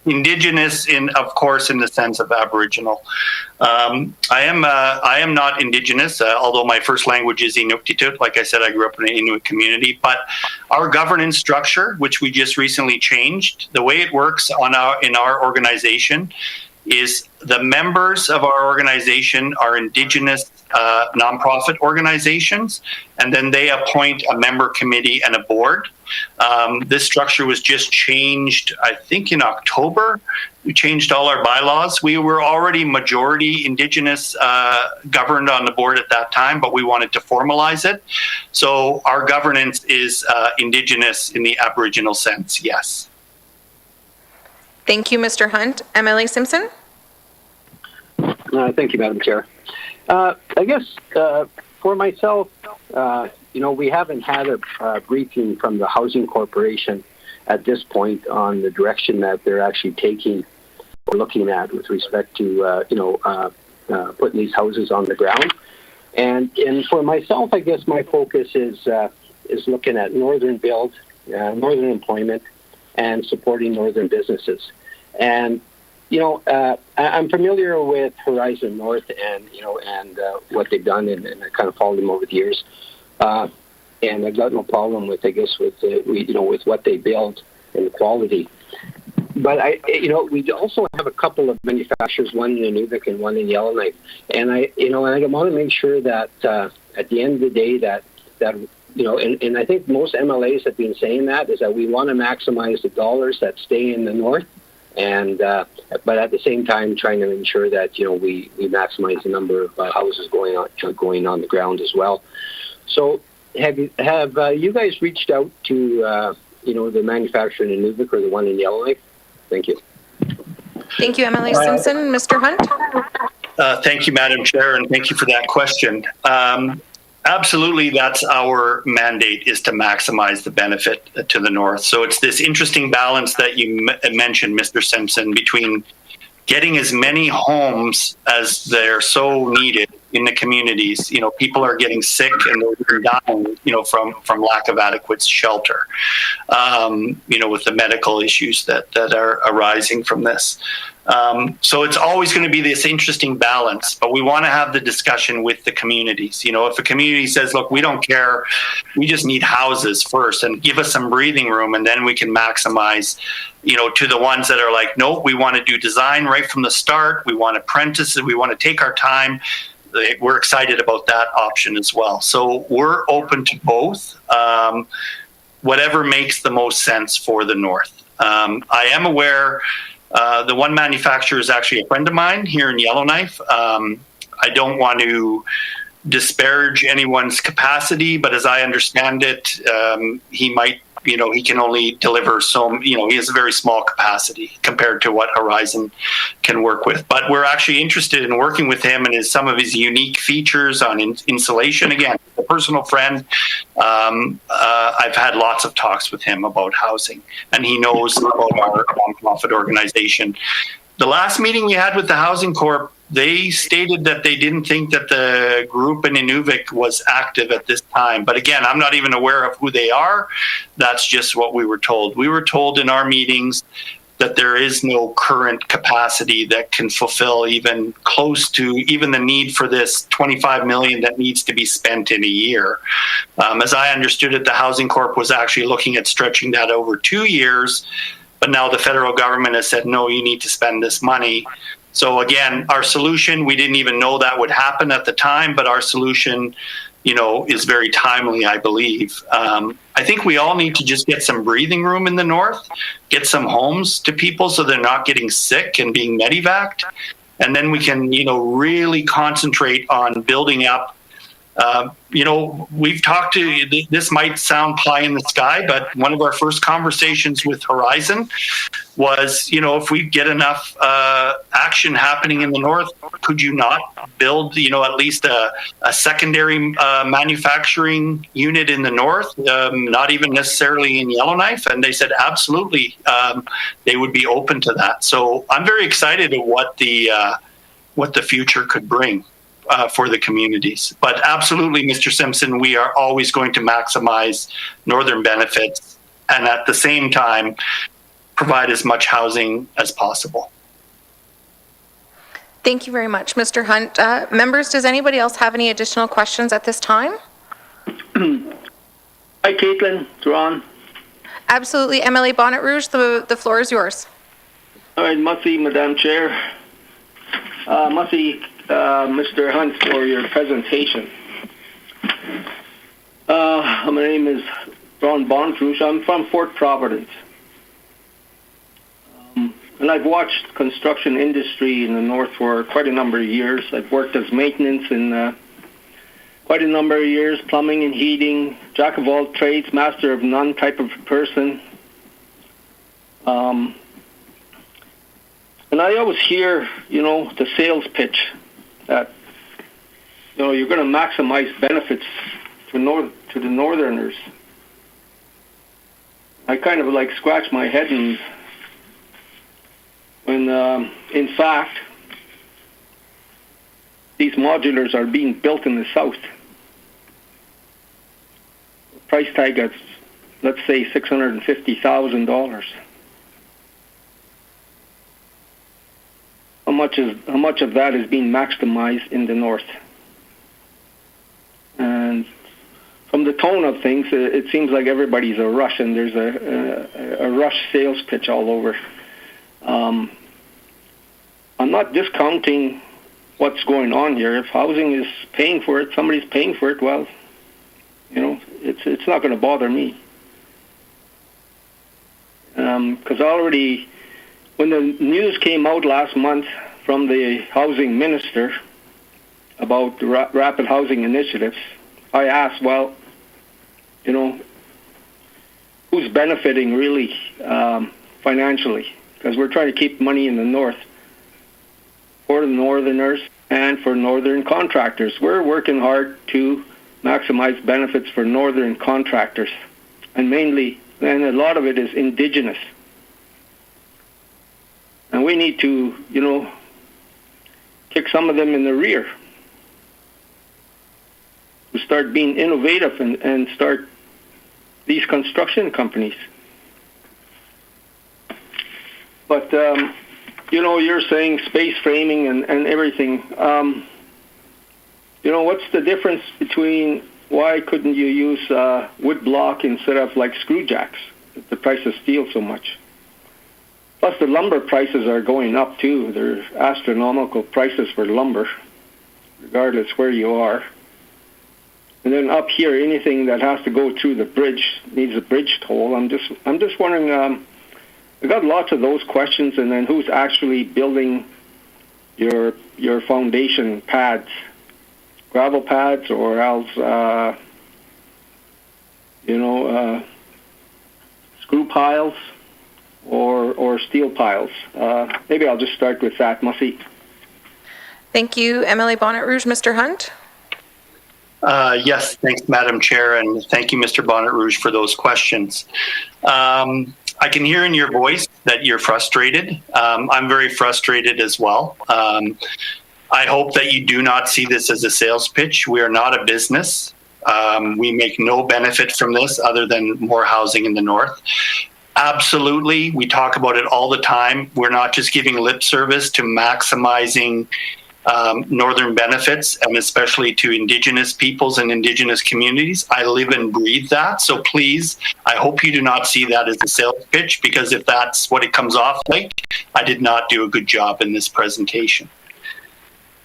Speaker 8: Indigenous, of course, in the sense of Aboriginal. I am not Indigenous, although my first language is Inuktitut. Like I said, I grew up in an Inuit community. But our governance structure, which we just recently changed, the way it works in our organization is the members of our organization are Indigenous nonprofit organizations, and then they appoint a member committee and a board. This structure was just changed, I think, in October. We changed all our bylaws. We were already majority Indigenous governed on the board at that time, but we wanted to formalize it. So our governance is Indigenous in the Aboriginal sense, yes.
Speaker 1: Thank you, Mr. Hunt. MLA Simpson?
Speaker 7: Thank you, Madam Chair. I guess for myself, we haven't had a briefing from the Housing Corporation at this point on the direction that they're actually taking or looking at with respect to, putting these houses on the ground. And for myself, I guess my focus is looking at northern build, northern employment, and supporting northern businesses. And I'm familiar with Horizon North and what they've done, and I kind of followed them over the years. And I've got no problem with with what they build and the quality. But we also have a couple of manufacturers, one in Inuvik and one in Yellowknife, and I want to make sure that at the end of the day that and I think most MLAs have been saying that is that we want to maximize the dollars that stay in the north, and but at the same time trying to ensure that we maximize the number of houses going on the ground as well. So have you guys reached out to the manufacturer in Inuvik or the one in Yellowknife? Thank you.
Speaker 1: Thank you, MLA Simpson. Mr. Hunt?
Speaker 8: Thank you, Madam Chair, and thank you for that question. Absolutely, that's our mandate, is to maximize the benefit to the north. So it's this interesting balance that you mentioned, Mr. Simpson, between getting as many homes as they're so needed in the communities. You know, people are getting sick and they're dying, you know, from lack of adequate shelter, you know, with the medical issues that are arising from this. So it's always going to be this interesting balance, but we want to have the discussion with the communities. You know, if a community says, look, we don't care, we just need houses first, and give us some breathing room, and then we can maximize, you know, to the ones that are like, nope, we want to do design right from the start, we want apprentices, we want to take our time. We're excited about that option as well. So we're open to both, whatever makes the most sense for the North. I am aware the one manufacturer is actually a friend of mine here in Yellowknife. I don't want to disparage anyone's capacity, but as I understand it, he might, you know, he can only deliver so, you know, he has a very small capacity compared to what Horizon can work with. But we're actually interested in working with him and some of his unique features on insulation. Again, a personal friend. I've had lots of talks with him about housing, and he knows about our nonprofit organization. The last meeting we had with the Housing Corp, they stated that they didn't think that the group in Inuvik was active at this time. But again, I'm not even aware of who they are. That's just what we were told. We were told in our meetings that there is no current capacity that can fulfill even close to even the need for this 25 million that needs to be spent in a year. As I understood it, the Housing Corp was actually looking at stretching that over 2 years. But now the federal government has said, no, you need to spend this money. So again, our solution, we didn't even know that would happen at the time, but our solution, you know, is very timely, I believe. I think we all need to just get some breathing room in the North, get some homes to people so they're not getting sick and being medevaced. And then we can, you know, really concentrate on building up. You know, we've talked to, this might sound pie in the sky, but one of our first conversations with Horizon was, you know, if we get enough action happening in the North, could you not build, you know, at least a secondary manufacturing unit in the North, not even necessarily in Yellowknife? And they said, absolutely, they would be open to that. So I'm very excited at what the future could bring. For the communities. But absolutely, Mr. Simpson, we are always going to maximize northern benefits and at the same time provide as much housing as possible.
Speaker 1: Thank you very much, Mr. Hunt. Members, does anybody else have any additional questions at this time?
Speaker 6: Hi, Caitlin, Ron.
Speaker 1: Absolutely. MLA Bonnet Rouge, the floor is yours.
Speaker 6: All right, Mussy, Madam Chair. Mussy, Mr. Hunt, for your presentation. My name is Ron Bonfrush. I'm from Fort Providence. And I've watched construction industry in the North for quite a number of years. I've worked as maintenance in quite a number of years, plumbing and heating, jack of all trades, master of none type of person. And I always hear, you know, the sales pitch that, you know, you're going to maximize benefits to the Northerners. I kind of like scratch my head, and when in fact these modulars are being built in the South. Price tag at, let's say, $650,000. How much of that is being maximized in the North? And from the tone of things, it seems like everybody's a rush, and there's a rush sales pitch all over. I'm not discounting what's going on here. If housing is paying for it, somebody's paying for it, well, you know, it's not going to bother me. Because already, when the news came out last month from the housing minister about the rapid housing initiatives, I asked, well, you know, who's benefiting really financially? Because we're trying to keep money in the North for the Northerners and for Northern contractors. We're working hard to maximize benefits for Northern contractors, and mainly, and a lot of it is Indigenous. And And we need to, kick some of them in the rear. To start being innovative and start these construction companies. But, you're saying space framing and everything. What's the difference between why couldn't you use wood block instead of like screw jacks? If the price of steel so much. Plus the lumber prices are going up too. They're astronomical prices for lumber, regardless where you are. And then up here, anything that has to go through the bridge needs a bridge toll. I'm just wondering. I got lots of those questions, and then who's actually building your foundation pads, gravel pads, or else screw piles or steel piles. Maybe I'll just start with that, Mussy.
Speaker 1: Thank you, MLA Bonnet Rouge. Mr. Hunt?
Speaker 8: Yes, thanks, Madam Chair, and thank you, Mr. Bonnet Rouge, for those questions. I can hear in your voice that you're frustrated. I'm very frustrated as well. I hope that you do not see this as a sales pitch. We are not a business. We make no benefit from this other than more housing in the north. Absolutely, we talk about it all the time. We're not just giving lip service to maximizing northern benefits, and especially to Indigenous peoples and Indigenous communities. I live and breathe that. So please, I hope you do not see that as a sales pitch, because if that's what it comes off like, I did not do a good job in this presentation.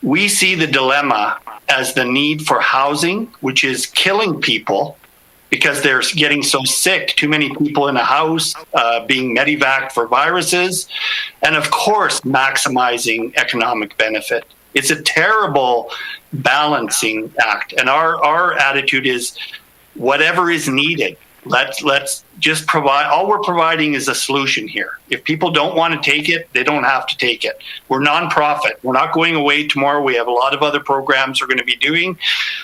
Speaker 8: We see the dilemma as the need for housing, which is killing people because they're getting so sick, too many people in a house, being medevaced for viruses, and of course, maximizing economic benefit. It's a terrible balancing act. And our attitude is whatever is needed, let's just provide. All we're providing is a solution here. If people don't want to take it, they don't have to take it. We're nonprofit. We're not going away tomorrow. We have a lot of other programs we're going to be doing.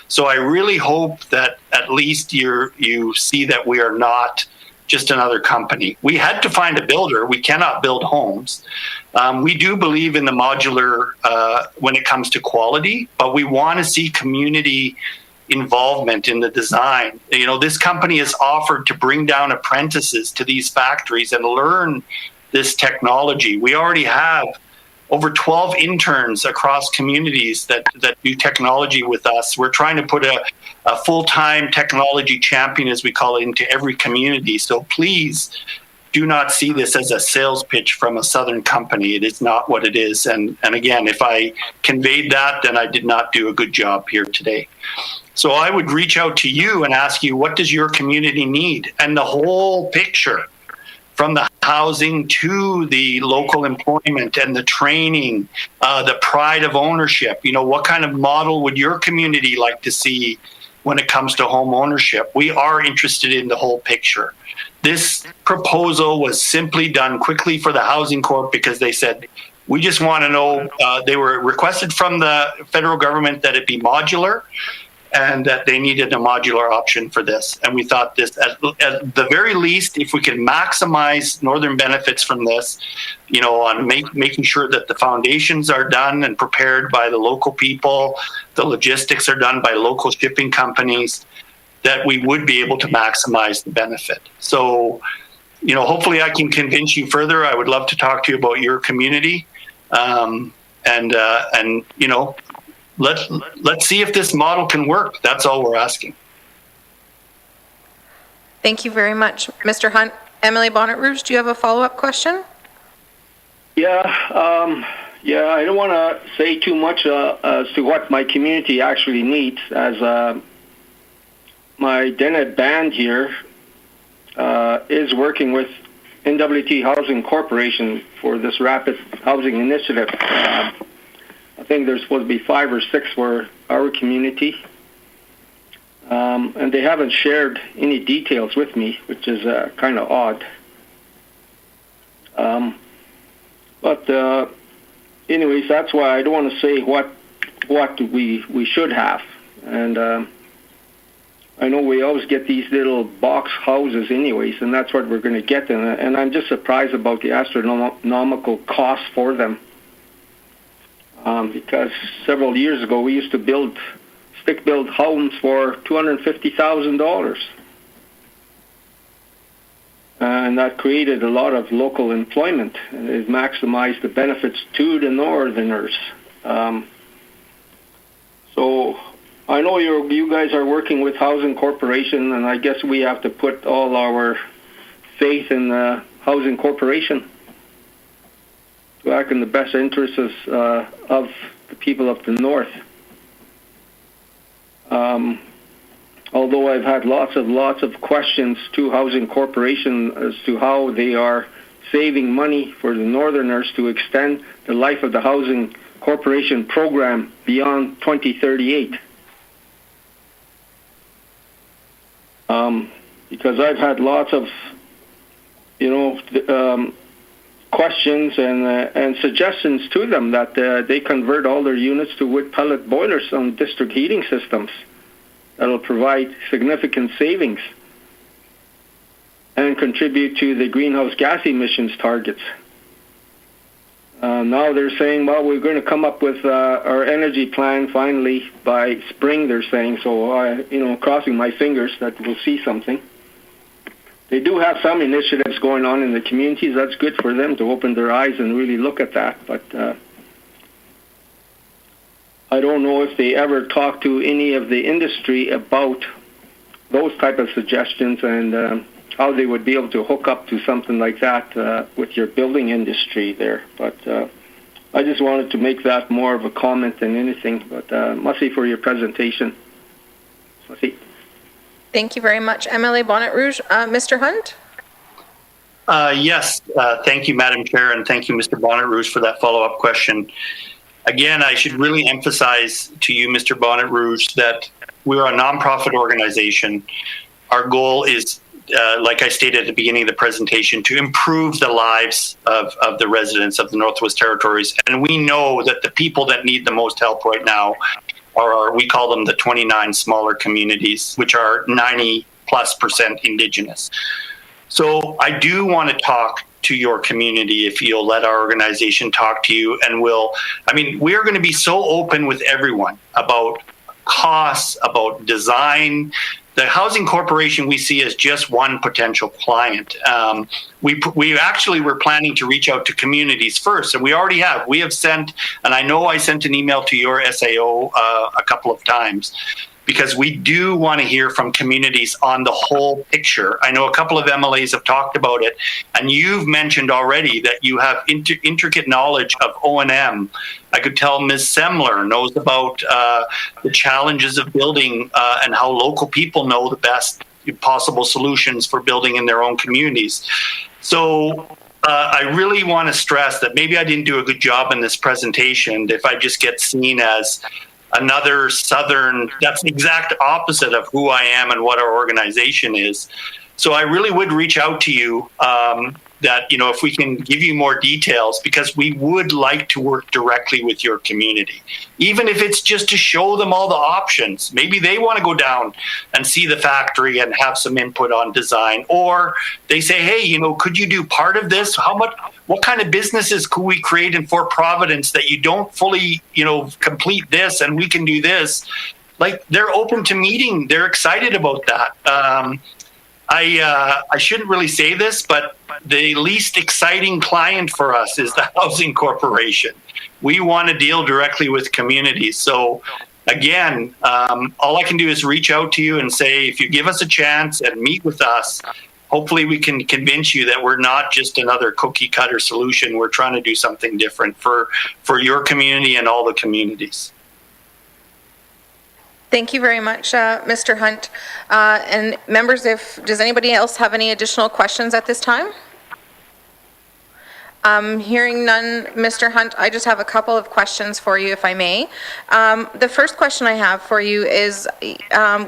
Speaker 8: So I really hope that at least you see that we are not just another company. We had to find a builder. We cannot build homes. We do believe in the modular when it comes to quality, but we want to see community involvement in the design. This company has offered to bring down apprentices to these factories and learn this technology. We already have over 12 interns across communities that do technology with us. We're trying to put a full-time technology champion, as we call it, into every community. So please do not see this as a sales pitch from a Southern company. It is not what it is. And again, if I conveyed that, then I did not do a good job here today. So I would reach out to you and ask you, what does your community need? And the whole picture, from the housing to the local employment and the training, the pride of ownership. What kind of model would your community like to see when it comes to home ownership? We are interested in the whole picture. This proposal was simply done quickly for the Housing Corp because they said, we just want to know, they were requested from the federal government that it be modular, and that they needed a modular option for this. And we thought this, at the very least, if we can maximize northern benefits from this, on making sure that the foundations are done and prepared by the local people, the logistics are done by local shipping companies, that we would be able to maximize the benefit. So, hopefully I can convince you further. I would love to talk to you about your community. Let's see if this model can work. That's all we're asking.
Speaker 1: Thank you very much, Mr. Hunt. Emily Bonnet Rouge, do you have a follow-up question?
Speaker 6: Yeah, I don't want to say too much as to what my community actually needs, as my Dennett band here is working with NWT Housing Corporation for this rapid housing initiative. I think there's supposed to be 5 or 6 for our community. And they haven't shared any details with me, which is kind of odd. But anyways, that's why I don't want to say what we should have. And I know we always get these little box houses anyways, and that's what we're going to get. And I'm just surprised about the astronomical cost for them. Because several years ago, we used to stick-built homes for $250,000. And that created a lot of local employment. And it maximized the benefits to the Northerners. So I know you guys are working with Housing Corporation, and I guess we have to put all our faith in the Housing Corporation to act in the best interests of the people of the North. Although I've had lots of questions to Housing Corporation as to how they are saving money for the Northerners to extend the life of the Housing Corporation program beyond 2038. Because I've had lots of, questions and suggestions to them that they convert all their units to wood pellet boilers on district heating systems. That'll provide significant savings and contribute to the greenhouse gas emissions targets. Now they're saying, well, we're going to come up with our energy plan finally by spring, they're saying. So, crossing my fingers that we'll see something. They do have some initiatives going on in the communities. That's good for them to open their eyes and really look at that. But I don't know if they ever talk to any of the industry about those type of suggestions and how they would be able to hook up to something like that with your building industry there. But I just wanted to make that more of a comment than anything. But merci for your presentation. Merci.
Speaker 1: Thank you very much, MLA Bonnet Rouge. Mr. Hunt?
Speaker 8: Yes, thank you, Madam Chair, and thank you, Mr. Bonnet Rouge, for that follow-up question. Again, I should really emphasize to you, Mr. Bonnet Rouge, that we're a nonprofit organization. Our goal is, like I stated at the beginning of the presentation, to improve the lives of the residents of the Northwest Territories. And we know that the people that need the most help right now we call them the 29 smaller communities, which are 90+% Indigenous. So I do want to talk to your community if you'll let our organization talk to you, and we're going to be so open with everyone about costs, about design. The Housing Corporation we see as just one potential client. We actually were planning to reach out to communities first, and we already have. We have sent, and I know I sent an email to your SAO a couple of times, because we do want to hear from communities on the whole picture. I know a couple of MLAs have talked about it, and you've mentioned already that you have intricate knowledge of O&M. I could tell Ms. Semler knows about the challenges of building and how local people know the best possible solutions for building in their own communities. So I really want to stress that maybe I didn't do a good job in this presentation if I just get seen as another Southern. That's the exact opposite of who I am and what our organization is. So I really would reach out to you that, if we can give you more details, because we would like to work directly with your community, even if it's just to show them all the options. Maybe they want to go down and see the factory and have some input on design, or they say, hey, could you do part of this? What kind of businesses could we create in Fort Providence that you don't fully, complete this and we can do this? Like, they're open to meeting. They're excited about that. I shouldn't really say this, but the least exciting client for us is the Housing Corporation. We want to deal directly with communities. So again, all I can do is reach out to you and say, if you give us a chance and meet with us, hopefully we can convince you that we're not just another cookie cutter solution. We're trying to do something different for your community and all the communities.
Speaker 1: Thank you very much, Mr. Hunt. And members, does anybody else have any additional questions at this time? Hearing none, Mr. Hunt, I just have a couple of questions for you, if I may. The first question I have for you is,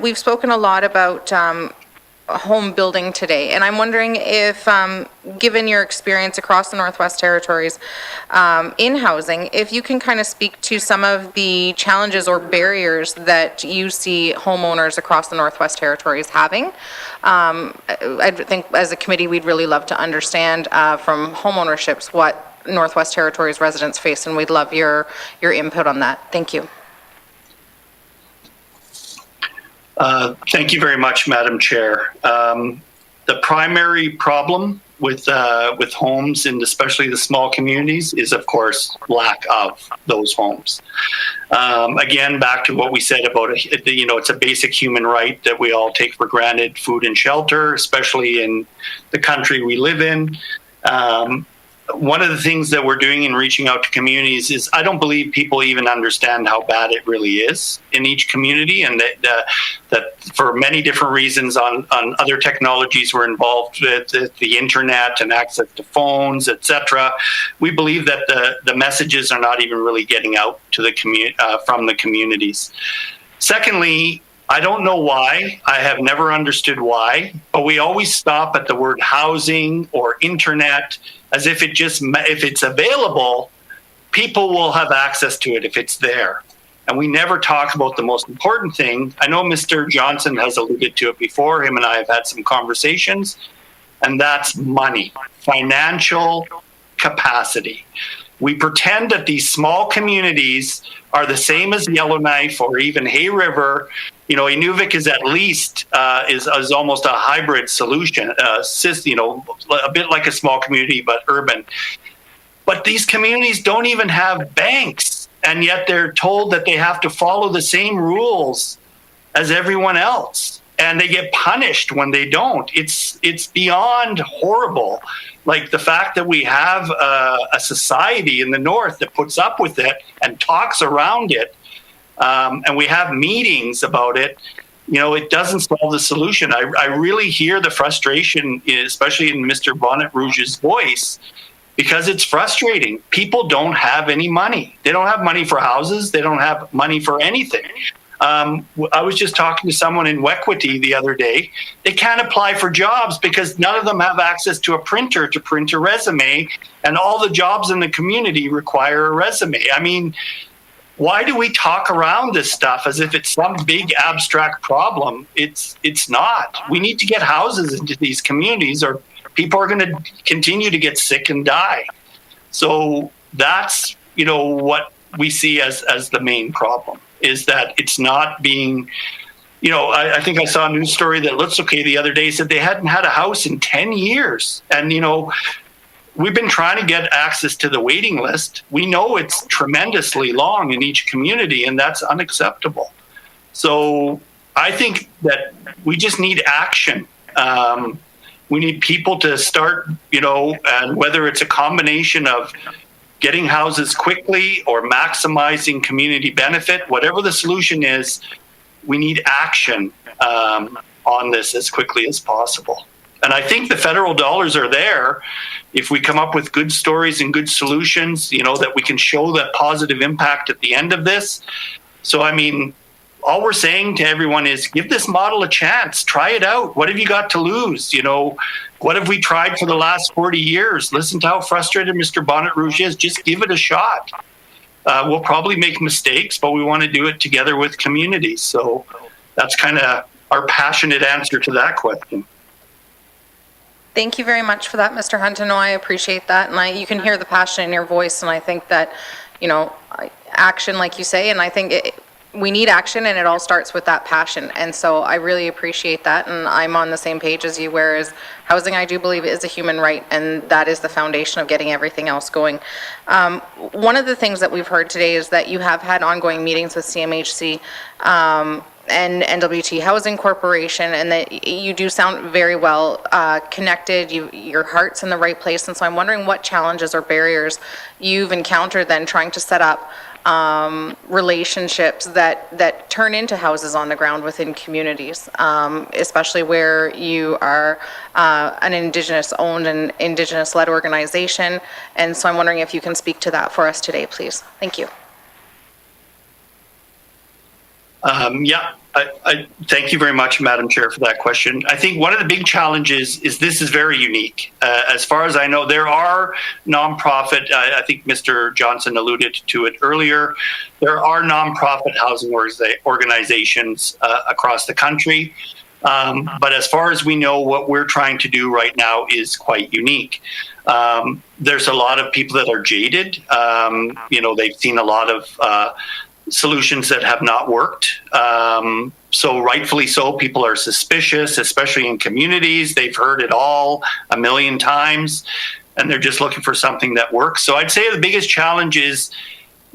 Speaker 1: we've spoken a lot about home building today. And I'm wondering if, given your experience across the Northwest Territories in housing, if you can kind of speak to some of the challenges or barriers that you see homeowners across the Northwest Territories having. I think as a committee, we'd really love to understand from homeownerships what Northwest Territories residents face, and we'd love your input on that. Thank you.
Speaker 8: Thank you very much, Madam Chair. The primary problem with homes, and especially the small communities, is of course lack of those homes. Again, back to what we said about it's a basic human right that we all take for granted: food and shelter, especially in the country we live in. One of the things that we're doing in reaching out to communities is I don't believe people even understand how bad it really is in each community, and that for many different reasons on other technologies we're involved with, the internet and access to phones, etc. We believe that the messages are not even really getting out to the from the communities. Secondly, I don't know why. I have never understood why, but we always stop at the word housing or internet as if if it's available, people will have access to it if it's there. And we never talk about the most important thing. I know Mr. Johnson has alluded to it before. Him and I have had some conversations, and that's money, financial capacity. We pretend that these small communities are the same as Yellowknife or even Hay River. Inuvik is at least is almost a hybrid solution, a bit like a small community but urban. But these communities don't even have banks, and yet they're told that they have to follow the same rules as everyone else, and they get punished when they don't. It's beyond horrible. Like the fact that we have a society in the north that puts up with it and talks around it, and we have meetings about it, it doesn't solve the solution. I really hear the frustration, especially in Mr. Bonnet Rouge's voice, because it's frustrating. People don't have any money. They don't have money for houses. They don't have money for anything. I was just talking to someone in Wequity the other day. They can't apply for jobs because none of them have access to a printer to print a resume, and all the jobs in the community require a resume. I mean, why do we talk around this stuff as if it's some big abstract problem? It's not. We need to get houses into these communities, or people are going to continue to get sick and die. So that's, what we see as the main problem, is that it's not being, I think I saw a news story that looks okay the other day, said they hadn't had a house in 10 years. And, we've been trying to get access to the waiting list. We know it's tremendously long in each community, and that's unacceptable. So I think that we just need action. We need people to start, and whether it's a combination of getting houses quickly or maximizing community benefit, whatever the solution is, we need action on this as quickly as possible. And I think the federal dollars are there if we come up with good stories and good solutions, that we can show that positive impact at the end of this. So, I mean, all we're saying to everyone is give this model a chance. Try it out. What have you got to lose? What have we tried for the last 40 years? Listen to how frustrated Mr. Bonnet Rouge is. Just give it a shot. We'll probably make mistakes, but we want to do it together with communities. So that's kind of our passionate answer to that question.
Speaker 1: Thank you very much for that, Mr. Hunton. I appreciate that. And you can hear the passion in your voice. And I think that, action, like you say, and I think we need action, and it all starts with that passion. And so I really appreciate that. And I'm on the same page as you, whereas housing, I do believe, is a human right, and that is the foundation of getting everything else going. One of the things that we've heard today is that you have had ongoing meetings with CMHC and NWT Housing Corporation, and that you do sound very well connected. Your heart's in the right place. And so I'm wondering what challenges or barriers you've encountered then trying to set up relationships that turn into houses on the ground within communities, especially where you are an Indigenous-owned and Indigenous-led organization. And so I'm wondering if you can speak to that for us today, please. Thank you.
Speaker 8: Thank you very much, Madam Chair, for that question. I think one of the big challenges is this is very unique. As far as I know, there are nonprofit, I think Mr. Johnson alluded to it earlier, there are nonprofit housing organizations across the country. But as far as we know, what we're trying to do right now is quite unique. There's a lot of people that are jaded. They've seen a lot of solutions that have not worked. So rightfully so, people are suspicious, especially in communities. They've heard it all a million times, and they're just looking for something that works. So I'd say the biggest challenge is,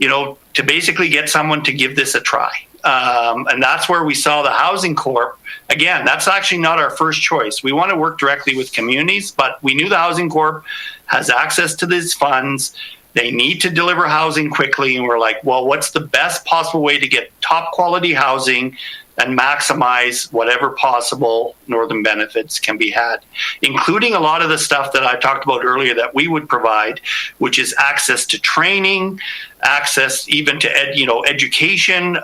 Speaker 8: to basically get someone to give this a try. And that's where we saw the Housing Corp. Again, that's actually not our first choice. We want to work directly with communities, but we knew the Housing Corp has access to these funds. They need to deliver housing quickly. And we're like, well, what's the best possible way to get top quality housing and maximize whatever possible northern benefits can be had, including a lot of the stuff that I talked about earlier that we would provide, which is access to training, access even to education.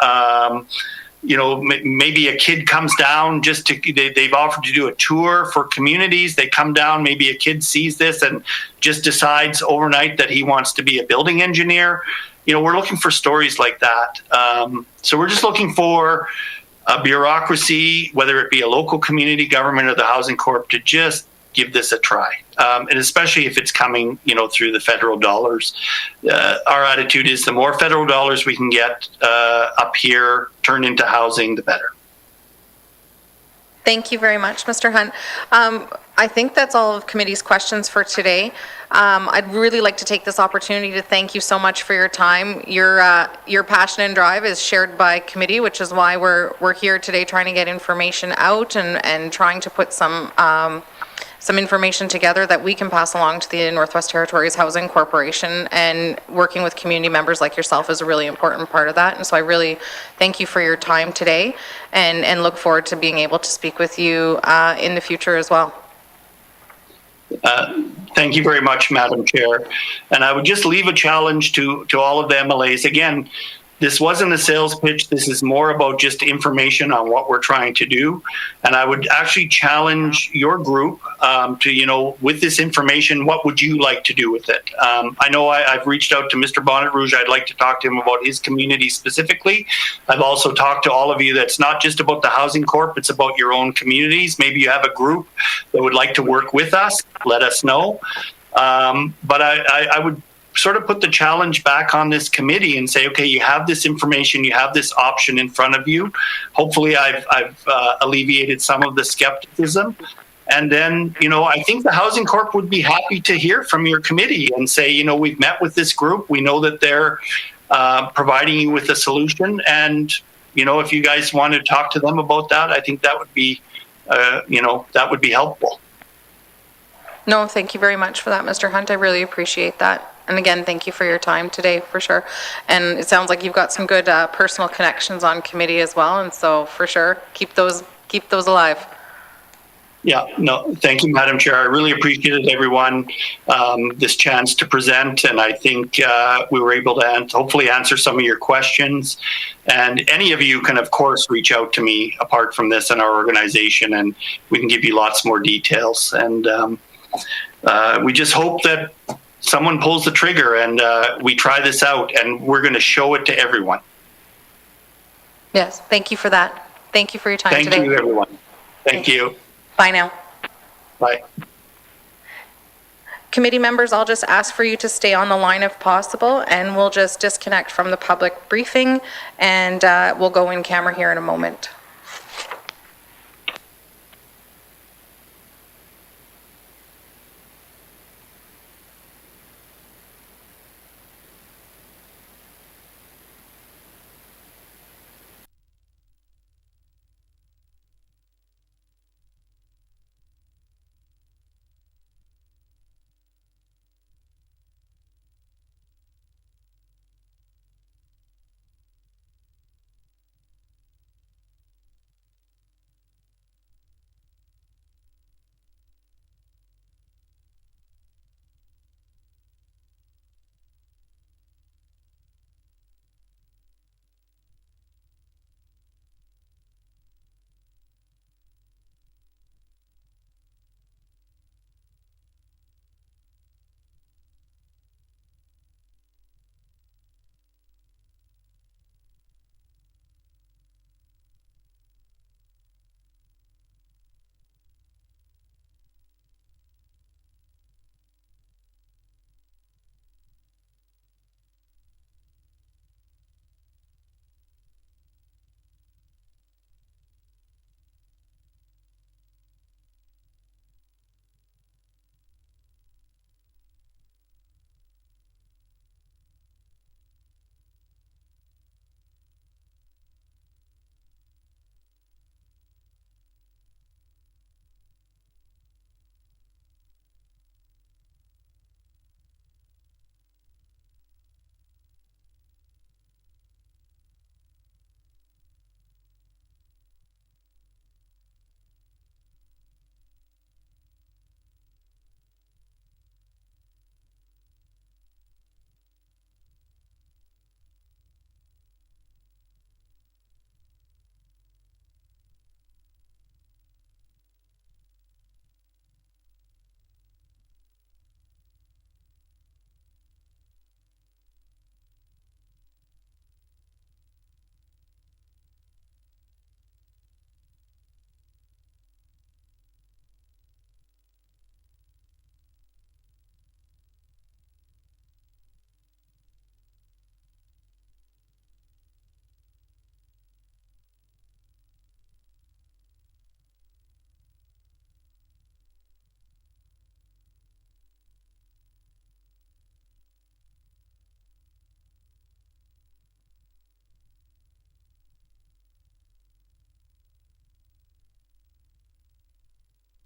Speaker 8: Maybe a kid comes down they've offered to do a tour for communities. They come down, maybe a kid sees this and just decides overnight that he wants to be a building engineer. We're looking for stories like that. So we're just looking for a bureaucracy, whether it be a local community government or the Housing Corp, to just give this a try. And especially if it's coming, through the federal dollars. Our attitude is the more federal dollars we can get up here, turn into housing, the better.
Speaker 1: Thank you very much, Mr. Hunt. I think that's all of committee's questions for today. I'd really like to take this opportunity to thank you so much for your time. Your passion and drive is shared by committee, which is why we're here today trying to get information out and trying to put some information together that we can pass along to the Northwest Territories Housing Corporation, and working with community members like yourself is a really important part of that. And so I really thank you for your time today and look forward to being able to speak with you in the future as well.
Speaker 8: Thank you very much, Madam Chair. And I would just leave a challenge to all of the MLAs. Again, this wasn't a sales pitch. This is more about just information on what we're trying to do. And I would actually challenge your group to, with this information, what would you like to do with it? I know I've reached out to Mr. Bonnet Rouge. I'd like to talk to him about his community specifically. I've also talked to all of you that's not just about the Housing Corp, it's about your own communities. Maybe you have a group that would like to work with us. Let us know. But I would sort of put the challenge back on this committee and say, okay, you have this information, you have this option in front of you. Hopefully I've alleviated some of the skepticism. And then, I think the Housing Corp would be happy to hear from your committee and say, we've met with this group. We know that they're providing you with a solution. And, if you guys want to talk to them about that, I think that would be, that would be helpful.
Speaker 1: No, thank you very much for that, Mr. Hunt. I really appreciate that. And again, thank you for your time today, for sure. And it sounds like you've got some good personal connections on committee as well. And so for sure, keep those alive.
Speaker 8: Yeah, no, thank you, Madam Chair. I really appreciated everyone, this chance to present. And I think we were able to hopefully answer some of your questions. And any of you can, of course, reach out to me apart from this in our organization, and we can give you lots more details. And we just hope that someone pulls the trigger and we try this out, and we're going to show it to everyone.
Speaker 1: Yes, thank you for that. Thank you for your time today.
Speaker 8: Thank you, everyone. Thank you.
Speaker 1: Bye now.
Speaker 8: Bye.
Speaker 1: Committee members, I'll just ask for you to stay on the line if possible, and we'll just disconnect from the public briefing, and we'll go in camera here in a moment.